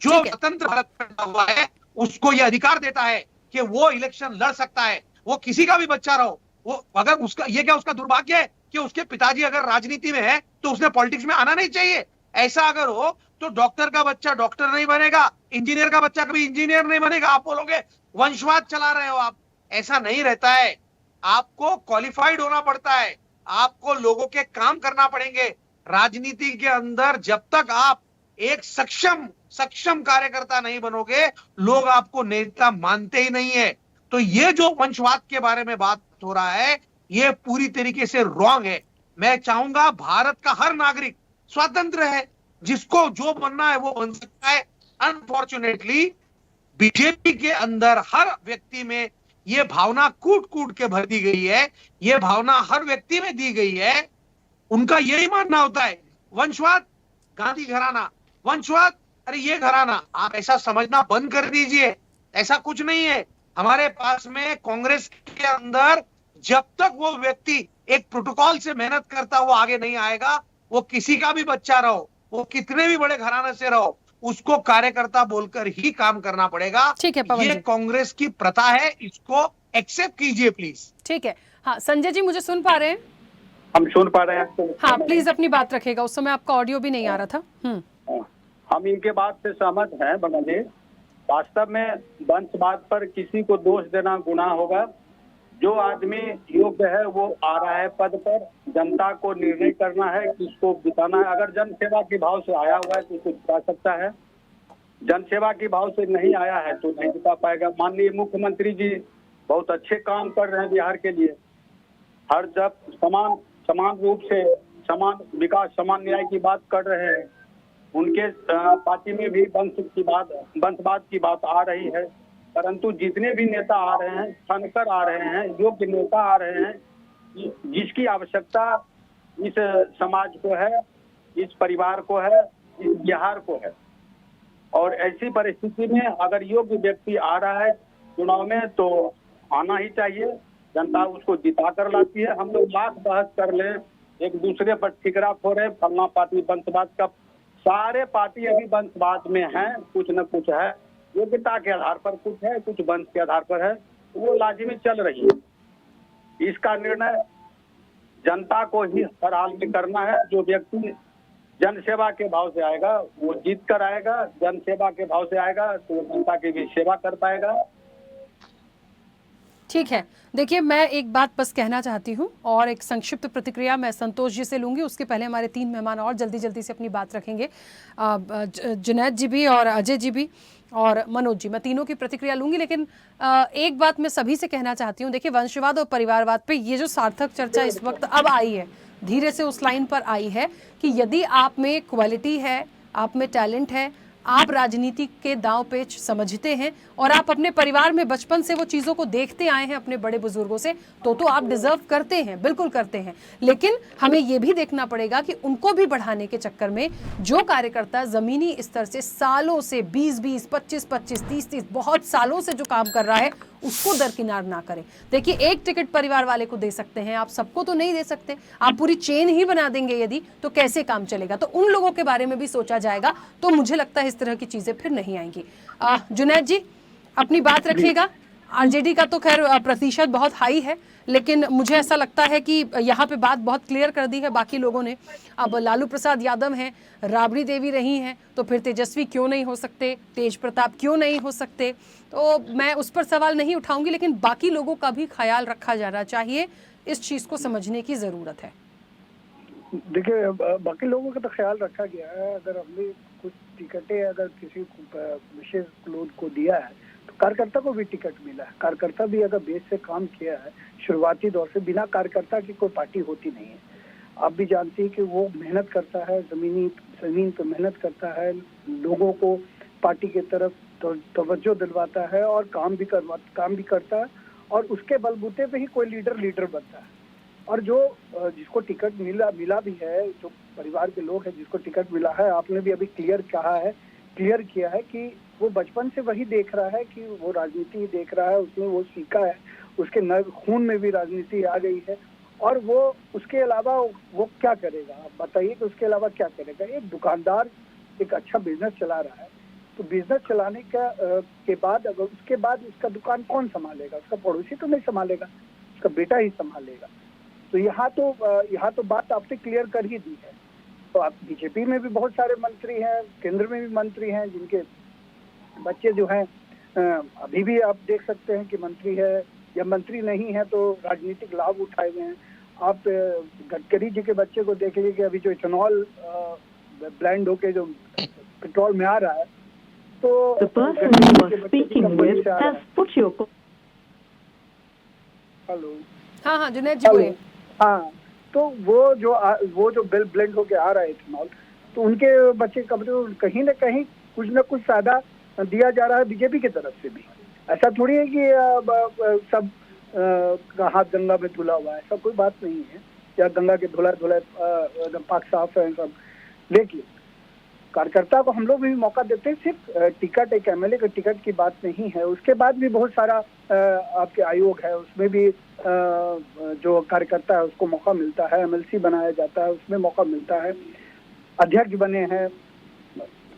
जो स्वतंत्र भारत पैदा हुआ है उसको ये अधिकार देता है कि वो इलेक्शन लड़ सकता है, वो किसी का भी बच्चा रहो। वो अगर उसका ये क्या उसका दुर्भाग्य है कि उसके पिताजी अगर राजनीति में है तो उसने पॉलिटिक्स में आना नहीं चाहिए? ऐसा अगर हो तो डॉक्टर का बच्चा डॉक्टर नहीं बनेगा, इंजीनियर का बच्चा कभी इंजीनियर नहीं बनेगा। आप बोलोगे वंशवाद चला रहे हो आप। ऐसा नहीं रहता है। आपको क्वालिफाइड होना पड़ता है, आपको लोगों के काम करना पड़ेंगे। राजनीति के अंदर जब तक आप एक सक्षम कार्यकर्ता नहीं बनोगे, लोग आपको नेता मानते ही नहीं है। तो ये जो वंशवाद के बारे में बात हो रहा है ये पूरी तरीके से रॉन्ग है। मैं चाहूंगा भारत का हर नागरिक स्वतंत्र है, जिसको जो बनना है वो बन सकता है। अनफॉर्चुनेटली बीजेपी के अंदर हर व्यक्ति में ये भावना कूट के भर दी गई है, ये भावना हर व्यक्ति में दी गई है। उनका यही मानना होता है वंशवाद, गांधी घराना, वंशवाद, अरे ये घराना। आप ऐसा समझना बंद कर दीजिए, ऐसा कुछ नहीं है। हमारे पास में कांग्रेस के अंदर जब तक वो व्यक्ति एक प्रोटोकॉल से मेहनत करता हुआ आगे नहीं आएगा, वो किसी का भी बच्चा रहो, वो कितने भी बड़े घराने से रहो, उसको कार्यकर्ता बोलकर ही काम करना पड़ेगा। ठीक है पवन ये जी, कांग्रेस की प्रथा है, इसको एक्सेप्ट कीजिए प्लीज। ठीक है। हाँ संजय जी मुझे सुन पा रहे हैं? हम सुन पा रहे हैं तो हाँ प्लीज अपनी बात रखेगा, उस समय आपका ऑडियो भी नहीं आ रहा था। हम इनके बात से सहमत हैं बना जी। वास्तव में वंशवाद पर किसी को दोष देना गुनाह होगा। जो आदमी योग्य है वो आ रहा है पद पर, जनता को निर्णय करना है किसको जिताना है। अगर जन सेवा के भाव से आया हुआ है तो उसको जिता सकता है, जन सेवा के भाव से नहीं आया है तो नहीं जिता पाएगा। माननीय मुख्यमंत्री जी बहुत अच्छे काम कर रहे हैं बिहार के लिए। हर जब समान रूप से समान विकास समान न्याय की बात कर रहे हैं, उनके पार्टी में भी वंशवाद की बात आ रही है। परंतु जितने भी नेता आ रहे हैं, छनकर आ रहे हैं, योग्य नेता आ रहे हैं, जिसकी आवश्यकता इस समाज को है, इस परिवार को है, इस बिहार को है। और ऐसी परिस्थिति में अगर योग्य व्यक्ति आ रहा है चुनाव में तो आना ही चाहिए। जनता उसको जिता कर लाती है। हम लोग लाख बहस कर ले, एक दूसरे पर ठिकरा फोड़े, फलना पार्टी वंशवाद का, सारे पार्टी अभी वंशवाद में हैं, कुछ न कुछ है, योग्यता के आधार पर कुछ है, कुछ वंश के आधार पर है, वो लाजिमी चल रही है। इसका निर्णय जनता को ही हर हाल में करना है। जो व्यक्ति जन सेवा के भाव से आएगा वो जीत कर आएगा, जन सेवा के भाव से आएगा तो जनता की भी सेवा कर पाएगा। ठीक है, देखिए मैं एक बात बस कहना चाहती हूँ और एक संक्षिप्त प्रतिक्रिया मैं संतोष जी से लूंगी। उसके पहले हमारे 3 मेहमान और जल्दी से अपनी बात रखेंगे, जुनैद जी भी और अजय जी भी और मनोज जी। मैं तीनों की प्रतिक्रिया लूंगी, लेकिन एक बात मैं सभी से कहना चाहती हूँ। देखिए वंशवाद और परिवारवाद पे ये जो सार्थक चर्चा इस वक्त अब आई है, धीरे से उस लाइन पर आई है कि यदि आप में क्वालिटी है, आप में टैलेंट है, आप राजनीति के दांव पेच समझते हैं और आप अपने परिवार में बचपन से वो चीज़ों को देखते आए हैं अपने बड़े बुजुर्गों से, तो आप डिजर्व करते हैं, बिल्कुल करते हैं। लेकिन हमें ये भी देखना पड़ेगा कि उनको भी बढ़ाने के चक्कर में जो कार्यकर्ता ज़मीनी स्तर से सालों से 20-20, 25-25, 30-30 बहुत सालों से जो काम कर रहा है उसको दरकिनार ना करें। देखिए एक टिकट परिवार वाले को दे सकते हैं, आप सबको तो नहीं दे सकते। आप पूरी चेन ही बना देंगे यदि, तो कैसे काम चलेगा? तो उन लोगों के बारे में भी सोचा जाएगा। तो मुझे लगता है इस तरह की चीजें फिर नहीं आएंगी। जुनैद जी अपनी बात रखिएगा। आरजेडी का तो खैर प्रतिशत बहुत हाई है, लेकिन मुझे ऐसा लगता है कि यहाँ पे बात बहुत क्लियर कर दी है बाकी लोगों ने। अब लालू प्रसाद यादव हैं, राबड़ी देवी रही हैं, तो फिर तेजस्वी क्यों नहीं हो सकते, तेज प्रताप क्यों नहीं हो सकते? तो मैं उस पर सवाल नहीं उठाऊंगी, लेकिन बाकी लोगों का भी ख्याल रखा जाना चाहिए। इस चीज़ को समझने की ज़रूरत है। देखिए, बाकी लोगों का तो ख्याल रखा गया है। अगर हमने कुछ टिकटें अगर किसी विशेष लोग को दिया है तो कार्यकर्ता को भी टिकट मिला है। कार्यकर्ता भी अगर बेस से काम किया है शुरुआती दौर से, बिना कार्यकर्ता की कोई पार्टी होती नहीं है। आप भी जानते हैं कि वो मेहनत करता है, जमीन पे मेहनत करता है, लोगों को पार्टी की तरफ तवज्जो दिलवाता है और काम भी करता है, और उसके बलबूते पे ही कोई लीडर बनता है। और जो जिसको टिकट मिला भी है, जो परिवार के लोग हैं जिसको टिकट मिला है, आपने भी अभी क्लियर किया है कि वो बचपन से वही देख रहा है कि वो राजनीति देख रहा है, उसने वो सीखा है, उसके खून में भी राजनीति आ गई है। और वो उसके अलावा वो क्या करेगा, आप बताइए कि उसके अलावा क्या करेगा? एक दुकानदार एक अच्छा बिजनेस चला रहा है, तो बिजनेस चलाने के बाद अगर उसके बाद उसका दुकान कौन संभालेगा? उसका पड़ोसी तो नहीं संभालेगा, उसका बेटा ही संभालेगा। तो यहाँ तो बात आपने क्लियर कर ही दी है। तो आप बीजेपी में भी बहुत सारे मंत्री हैं, केंद्र में भी मंत्री हैं, जिनके बच्चे जो हैं अभी भी आप देख सकते हैं कि मंत्री है या मंत्री नहीं है तो राजनीतिक लाभ उठाए हुए हैं। आप गडकरी जी के बच्चे को देख लीजिए कि अभी जो इथेनॉल ब्लेंड होके जो पेट्रोल में आ रहा है, तो हेलो, हाँ जुनैद जी बोलिए। हाँ, तो वो जो ब्लेंड होके आ रहा है इथेनॉल, तो उनके बच्चे कहीं ना कहीं कुछ ना कुछ फायदा दिया जा रहा है बीजेपी की तरफ से भी। ऐसा थोड़ी है कि सब हाथ गंगा में धुला हुआ है, ऐसा कोई बात नहीं है, या गंगा के धुला पाक साफ है सब। लेकिन कार्यकर्ता को हम लोग भी मौका देते हैं। सिर्फ टिकट, एक एमएलए के टिकट की बात नहीं है, उसके बाद भी बहुत सारा आपके आयोग है, उसमें भी जो कार्यकर्ता है उसको मौका मिलता है, एमएलसी बनाया जाता है, उसमें मौका मिलता है, अध्यक्ष बने हैं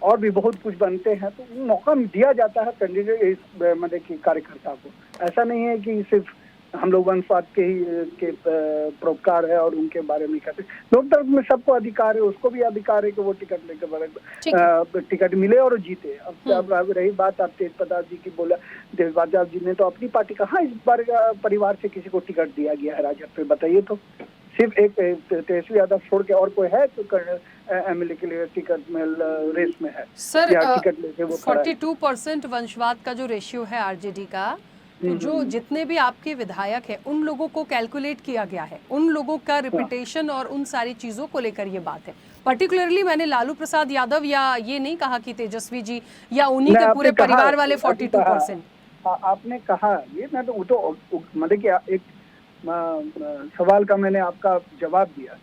और भी बहुत कुछ बनते हैं, तो मौका दिया जाता है कैंडिडेट मतलब कि कार्यकर्ता को। ऐसा नहीं है कि सिर्फ हम लोग वंशवाद के परोपकार है और उनके बारे में कहते हैं। लोकतंत्र में सबको अधिकार है, उसको भी अधिकार है कि वो टिकट लेकर टिकट मिले और जीते। अब रही बात आप तेज प्रताप जी की, बोला तेज प्रताप जी ने तो अपनी पार्टी कहाँ इस बार परिवार से किसी को टिकट दिया गया है राजद पे, बताइए तो? सिर्फ एक तेजस्वी यादव छोड़ के और कोई है तो एमएलए के लिए टिकट में रेस में है सर? टिकट लेके वो 42% वंशवाद का जो रेशियो है आरजेडी का, तो जो जितने भी आपके विधायक हैं उन लोगों को कैलकुलेट किया गया है, उन लोगों का रिपीटेशन और उन सारी चीजों को लेकर ये बात है। पर्टिकुलरली मैंने लालू प्रसाद यादव या ये नहीं कहा कि तेजस्वी जी या उन्हीं के पूरे परिवार वाले 42%। आपने कहा ये, मैं तो मतलब कि एक सवाल का मैंने आपका जवाब दिया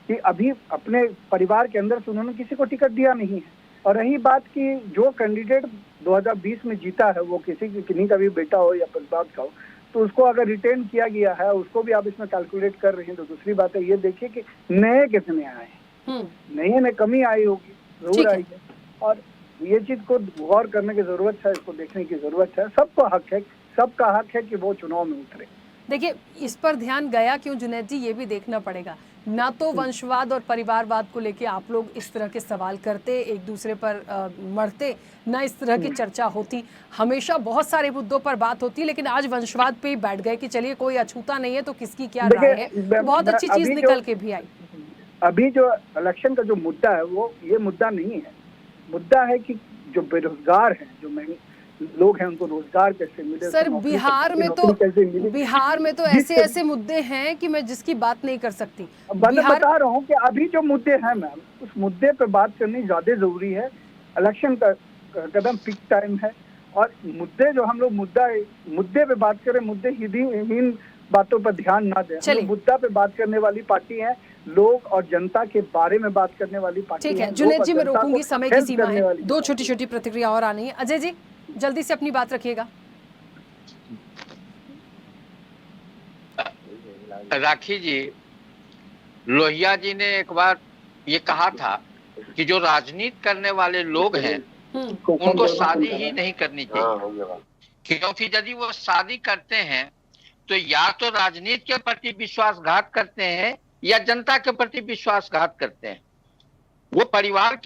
कि अभी अपने परिवार के अंदर से उन्होंने किसी को टिकट दिया नहीं है। और रही बात कि जो कैंडिडेट 2020 में जीता है वो किन्हीं का भी बेटा हो या प्रताप का हो, तो उसको अगर रिटेन किया गया है, उसको भी आप इसमें कैलकुलेट कर रहे हैं। तो दूसरी बात है ये देखिए कि नए कितने आए हैं, नए में कमी आई होगी, जरूर आई है, और ये चीज को गौर करने की जरूरत है, इसको देखने की जरूरत है। सबका हक है कि वो चुनाव में उतरे। देखिए, इस पर ध्यान गया क्यों जुनैद जी, ये भी देखना पड़ेगा। ना तो वंशवाद और परिवारवाद को लेके आप लोग इस तरह के सवाल करते, एक दूसरे पर मरते, ना इस तरह की चर्चा होती। हमेशा बहुत सारे मुद्दों पर बात होती, लेकिन आज वंशवाद पे ही बैठ गए कि चलिए कोई अछूता नहीं है तो किसकी क्या राय है। तो बहुत अच्छी चीज निकल के भी आई। अभी जो इलेक्शन का जो मुद्दा है वो ये मुद्दा नहीं है, मुद्दा है कि जो बेरोजगार हैं, जो लोग हैं, उनको रोजगार कैसे मिले। सर बिहार में तो ऐसे मुद्दे हैं कि मैं जिसकी बात नहीं कर सकती। मैं बता रहा हूँ कि अभी जो मुद्दे हैं मैम, उस मुद्दे पे बात करनी ज्यादा जरूरी है। इलेक्शन का कदम पीक टाइम है, और मुद्दे जो हम लोग मुद्दे पे बात करें, मुद्देहीन बातों पर ध्यान ना दें। हम मुद्दा पे बात करने वाली पार्टी है, लोग और जनता के बारे में बात करने वाली पार्टी है। ठीक है जुनैद जी, मैं रोकूंगी, समय की सीमा है। 2 छोटी प्रतिक्रिया और आनी है। अजय जी जल्दी से अपनी बात रखिएगा। राखी जी, लोहिया जी ने एक बार ये कहा था कि जो राजनीति करने वाले लोग हैं उनको शादी ही नहीं करनी चाहिए, क्योंकि यदि वो शादी करते हैं तो या तो राजनीति के प्रति विश्वासघात करते हैं या जनता के प्रति विश्वासघात करते हैं। वो परिवार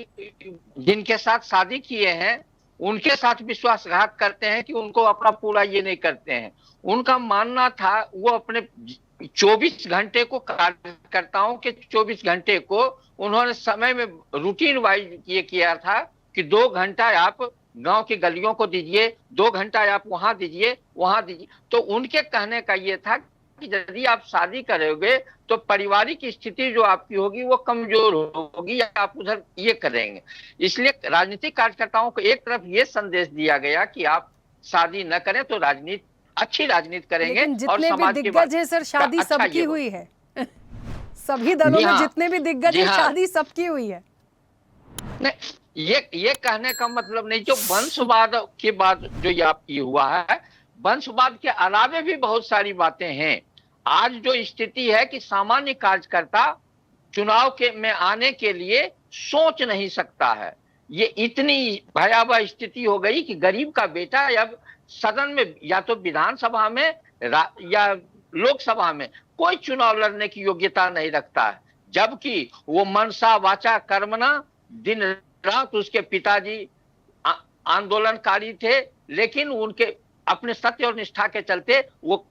जिनके साथ शादी किए हैं उनके साथ विश्वासघात करते हैं कि उनको अपना पूरा ये नहीं करते हैं। उनका मानना था वो अपने 24 घंटे को, कार्यकर्ताओं के 24 घंटे को उन्होंने समय में रूटीन वाइज ये किया था कि 2 घंटा आप गांव की गलियों को दीजिए, 2 घंटा आप वहां दीजिए, वहां दीजिए। तो उनके कहने का ये था कि यदि आप शादी करोगे तो पारिवारिक स्थिति जो आपकी होगी वो कमजोर होगी, या आप उधर ये करेंगे। इसलिए राजनीतिक कार्यकर्ताओं को एक तरफ ये संदेश दिया गया कि आप शादी न करें तो राजनीति, अच्छी राजनीति करेंगे। और समाज के दिग्गज है सर, शादी अच्छा सबकी हुई है। सभी दलों में जितने भी दिग्गज हैं, शादी सबकी हुई है। नहीं, ये कहने का मतलब नहीं। जो वंशवाद के बाद जो ये हुआ है, वंशवाद के अलावे भी बहुत सारी बातें हैं। आज जो स्थिति है कि सामान्य कार्यकर्ता चुनाव में आने के लिए सोच नहीं सकता है। ये इतनी भयावह स्थिति हो गई कि गरीब का बेटा अब सदन में, या तो विधानसभा में या लोकसभा में, कोई चुनाव लड़ने की योग्यता नहीं रखता है। जबकि वो मनसा वाचा कर्मणा, दिन रात उसके पिताजी आंदोलनकारी थे, लेकिन उनके अपने सत्य और निष्ठा के चलते वो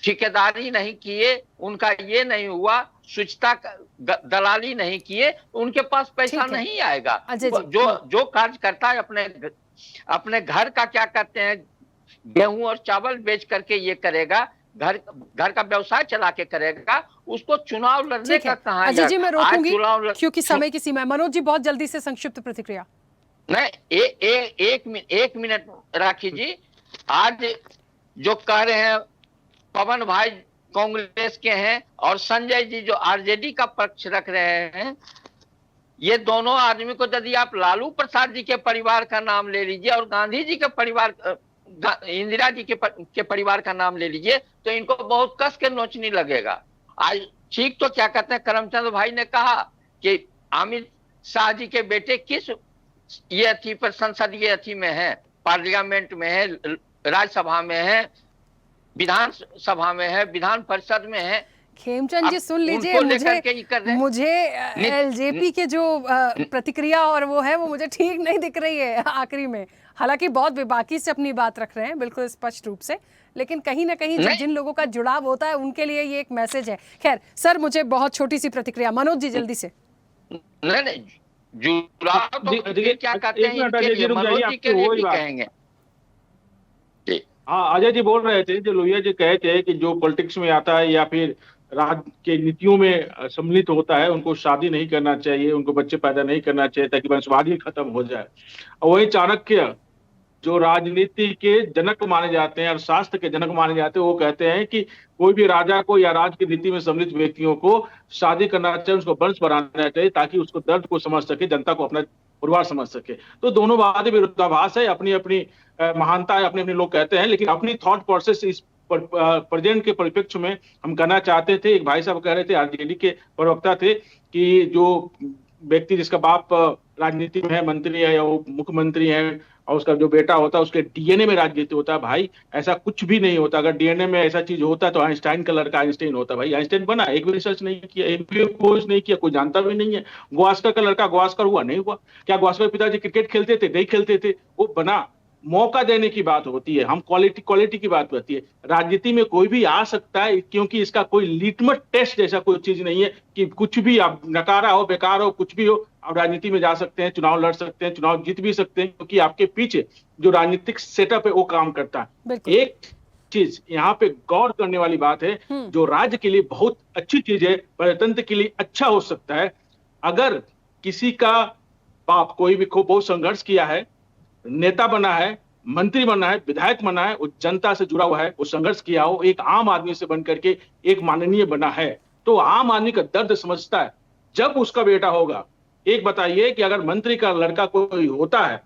ठेकेदारी नहीं किए, उनका ये नहीं हुआ, स्वच्छता दलाली नहीं किए, उनके पास पैसा नहीं आएगा। जो कार्यकर्ता अपने घर का क्या कहते हैं, गेहूं और चावल बेच करके ये करेगा, घर का व्यवसाय चला के करेगा, उसको चुनाव लड़ने का कहाँ। अजय जी मैं रोकूंगी क्योंकि समय की सीमा है। मनोज जी बहुत जल्दी से संक्षिप्त प्रतिक्रिया। नहीं, एक मिनट राखी जी। आज जो कह रहे हैं पवन भाई कांग्रेस के हैं और संजय जी जो आरजेडी का पक्ष रख रहे हैं, ये दोनों आदमी को यदि आप लालू प्रसाद जी के परिवार का नाम ले लीजिए और गांधी जी के परिवार, इंदिरा जी के परिवार का नाम ले लीजिए, तो इनको बहुत कस के नोचनी लगेगा। आज ठीक तो क्या कहते हैं, करमचंद भाई ने कहा कि अमित शाह जी के बेटे किस ये अथी पर संसदीय अथी में है, पार्लियामेंट में है, राज्यसभा में है, विधान सभा में है, विधान परिषद में है। खेमचंद जी सुन लीजिए, मुझे एलजेपी के जो प्रतिक्रिया और वो है वो मुझे ठीक नहीं दिख रही है आखिरी में। हालांकि बहुत बेबाकी से अपनी बात रख रहे हैं, बिल्कुल स्पष्ट रूप से, लेकिन कहीं ना कहीं जिन लोगों का जुड़ाव होता है उनके लिए ये एक मैसेज है। खैर सर, मुझे बहुत छोटी सी प्रतिक्रिया। मनोज जी जल्दी से। नहीं, जुड़ाव तो क्या कहते हैं, मनोज जी के लिए भी कहेंगे। हाँ, अजय जी बोल रहे थे, जो लोहिया जी कहे थे कि जो पॉलिटिक्स में आता है या फिर राज्य के नीतियों में सम्मिलित होता है, उनको शादी नहीं करना चाहिए, उनको बच्चे पैदा नहीं करना चाहिए ताकि वंशवाद ही खत्म हो जाए। और वही चाणक्य जो राजनीति के जनक माने जाते हैं और शास्त्र के जनक माने जाते हैं, वो कहते हैं कि कोई भी राजा को या राज की नीति में सम्मिलित व्यक्तियों को शादी करना चाहिए, उसको वंश बढ़ाना चाहिए ताकि उसको दर्द को समझ सके, जनता को अपना परिवार समझ सके। तो दोनों बातें विरोधाभास है, अपनी अपनी महानता है, अपने अपने लोग कहते हैं, लेकिन अपनी थॉट प्रोसेस इस प्रेजेंट के परिप्रेक्ष्य में हम कहना चाहते थे। एक भाई साहब कह रहे थे, आरजेडी के प्रवक्ता थे, कि जो व्यक्ति जिसका बाप राजनीति में है, मंत्री है या वो मुख्यमंत्री है, और उसका जो बेटा होता है उसके डीएनए में राजनीति होता है। भाई ऐसा कुछ भी नहीं होता। अगर डीएनए में ऐसा चीज होता तो आइंस्टाइन का लड़का आइंस्टाइन होता। भाई आइंस्टाइन बना, एक भी रिसर्च नहीं किया, एक भी खोज नहीं किया, कोई जानता भी नहीं है। गावस्कर का लड़का गावस्कर हुआ, नहीं हुआ। क्या गावस्कर पिताजी क्रिकेट खेलते थे? नहीं खेलते थे। वो बना। मौका देने की बात होती है, हम क्वालिटी की बात होती है। राजनीति में कोई भी आ सकता है, क्योंकि इसका कोई लिटमस टेस्ट जैसा कोई चीज नहीं है कि कुछ भी आप नकारा हो, बेकार हो, कुछ भी हो, आप राजनीति में जा सकते हैं, चुनाव लड़ सकते हैं, चुनाव जीत भी सकते हैं, क्योंकि आपके पीछे जो राजनीतिक सेटअप है वो काम करता है। एक चीज यहाँ पे गौर करने वाली बात है, जो राज्य के लिए बहुत अच्छी चीज है, प्रजातंत्र के लिए अच्छा हो सकता है। अगर किसी का बाप कोई भी खूब बहुत संघर्ष किया है, नेता बना है, मंत्री बना है, विधायक बना है, वो जनता से जुड़ा हुआ है, वो संघर्ष किया हो, एक आम आदमी से बन करके एक माननीय बना है, तो आम आदमी का दर्द समझता है। जब उसका बेटा होगा, एक बताइए कि अगर मंत्री का लड़का कोई होता है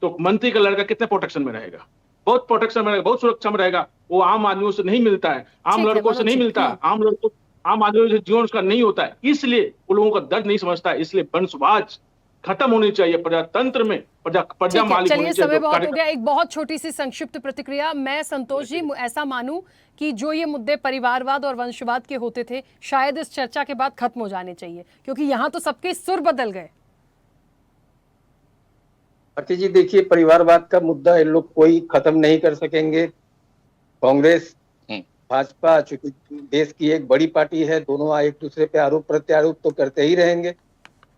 तो मंत्री का लड़का कितने प्रोटेक्शन में रहेगा? बहुत प्रोटेक्शन में रहेगा, बहुत सुरक्षा में रहेगा। वो आम आदमियों से नहीं मिलता है, आम लड़कों से नहीं मिलता, आम आदमियों से जीवन उसका नहीं होता है, इसलिए वो लोगों का दर्द नहीं समझता है। इसलिए वंशवाद खत्म होनी चाहिए प्रजातंत्र में, प्रजा मालिक चलिए होनी समय चाहिए। बहुत हो गया, एक बहुत छोटी सी संक्षिप्त प्रतिक्रिया। मैं संतोष जी ऐसा मानूं कि जो ये मुद्दे परिवारवाद और वंशवाद के होते थे शायद इस चर्चा के बाद खत्म हो जाने चाहिए, क्योंकि यहाँ तो सबके सुर बदल गए। भारती जी देखिए, परिवारवाद का मुद्दा इन लोग कोई खत्म नहीं कर सकेंगे। कांग्रेस भाजपा चूंकि देश की एक बड़ी पार्टी है, दोनों एक दूसरे पे आरोप प्रत्यारोप तो करते ही रहेंगे,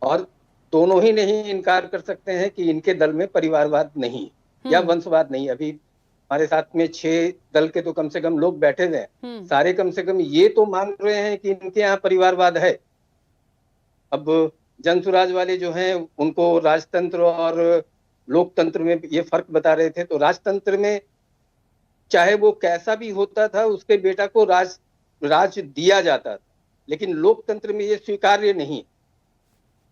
और दोनों ही नहीं इनकार कर सकते हैं कि इनके दल में परिवारवाद नहीं या वंशवाद नहीं। अभी हमारे साथ में 6 दल के तो कम से कम लोग बैठे हुए हैं, सारे कम से कम ये तो मान रहे हैं कि इनके यहाँ परिवारवाद है। अब जनसुराज वाले जो हैं उनको राजतंत्र और लोकतंत्र में ये फर्क बता रहे थे। तो राजतंत्र में चाहे वो कैसा भी होता था उसके बेटा को राज दिया जाता था, लेकिन लोकतंत्र में ये स्वीकार्य नहीं।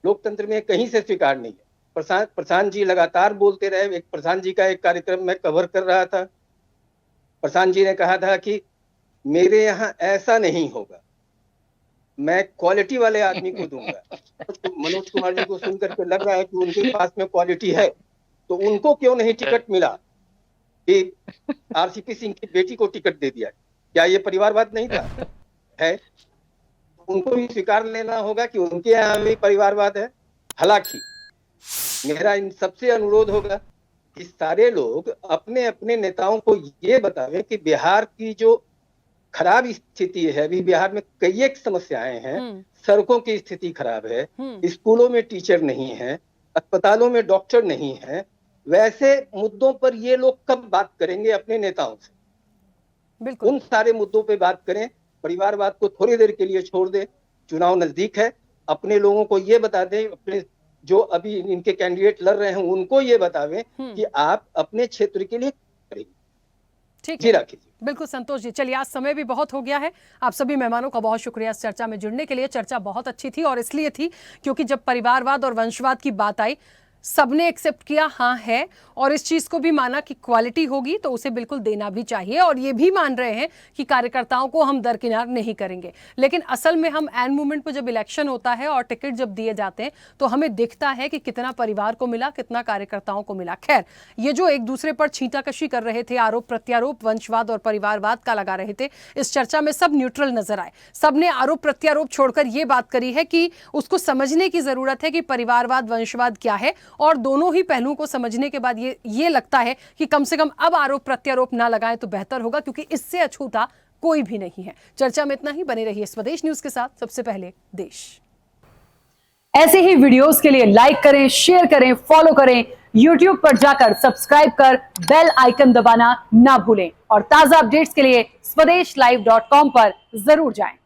लोकतंत्र में कहीं से स्वीकार नहीं है। प्रशांत जी लगातार बोलते रहे। एक प्रशांत जी का एक कार्यक्रम मैं कवर कर रहा था, प्रशांत जी ने कहा था कि मेरे यहाँ ऐसा नहीं होगा, मैं क्वालिटी वाले आदमी को दूंगा। मनोज कुमार जी को सुनकर के लग रहा है कि उनके पास में क्वालिटी है, तो उनको क्यों नहीं टिकट मिला कि आरसीपी सिंह की बेटी को टिकट दे दिया? क्या ये परिवारवाद नहीं था? है, उनको भी स्वीकार लेना होगा कि उनके यहाँ भी परिवारवाद है। हालांकि मेरा इन सबसे अनुरोध होगा कि सारे लोग अपने अपने नेताओं को ये बतावें कि बिहार की जो खराब स्थिति है, अभी बिहार में कई एक समस्याएं हैं। सड़कों की स्थिति खराब है, स्कूलों में टीचर नहीं है, अस्पतालों में डॉक्टर नहीं है। वैसे मुद्दों पर ये लोग कब बात करेंगे अपने नेताओं से? बिल्कुल, उन सारे मुद्दों पे बात करें। परिवारवाद को थोड़ी देर के लिए छोड़ दें, चुनाव नजदीक है। अपने लोगों को ये बता दें, अपने जो अभी इनके कैंडिडेट लड़ रहे हैं उनको ये बतावें कि आप अपने क्षेत्र के लिए करेंगे। ठीक जी राखी जी। बिल्कुल संतोष जी, चलिए आज समय भी बहुत हो गया है। आप सभी मेहमानों का बहुत शुक्रिया इस चर्चा में जुड़ने के लिए। चर्चा बहुत अच्छी थी और इसलिए थी क्योंकि जब परिवारवाद और वंशवाद की बात आई सबने एक्सेप्ट किया, हाँ है, और इस चीज को भी माना कि क्वालिटी होगी तो उसे बिल्कुल देना भी चाहिए, और ये भी मान रहे हैं कि कार्यकर्ताओं को हम दरकिनार नहीं करेंगे। लेकिन असल में हम एंड मोमेंट पर जब इलेक्शन होता है और टिकट जब दिए जाते हैं तो हमें दिखता है कि कितना परिवार को मिला, कितना कार्यकर्ताओं को मिला। खैर, ये जो एक दूसरे पर छींटाकशी कर रहे थे, आरोप प्रत्यारोप वंशवाद और परिवारवाद का लगा रहे थे, इस चर्चा में सब न्यूट्रल नजर आए। सबने आरोप प्रत्यारोप छोड़कर ये बात करी है कि उसको समझने की जरूरत है कि परिवारवाद वंशवाद क्या है, और दोनों ही पहलुओं को समझने के बाद ये लगता है कि कम से कम अब आरोप प्रत्यारोप ना लगाएं तो बेहतर होगा, क्योंकि इससे अछूता कोई भी नहीं है। चर्चा में इतना ही। बने रहिए स्वदेश न्यूज के साथ, सबसे पहले देश। ऐसे ही वीडियोस के लिए लाइक करें, शेयर करें, फॉलो करें। YouTube पर जाकर सब्सक्राइब कर बेल आइकन दबाना ना भूलें, और ताजा अपडेट्स के लिए swedeshlive.com पर जरूर जाएं।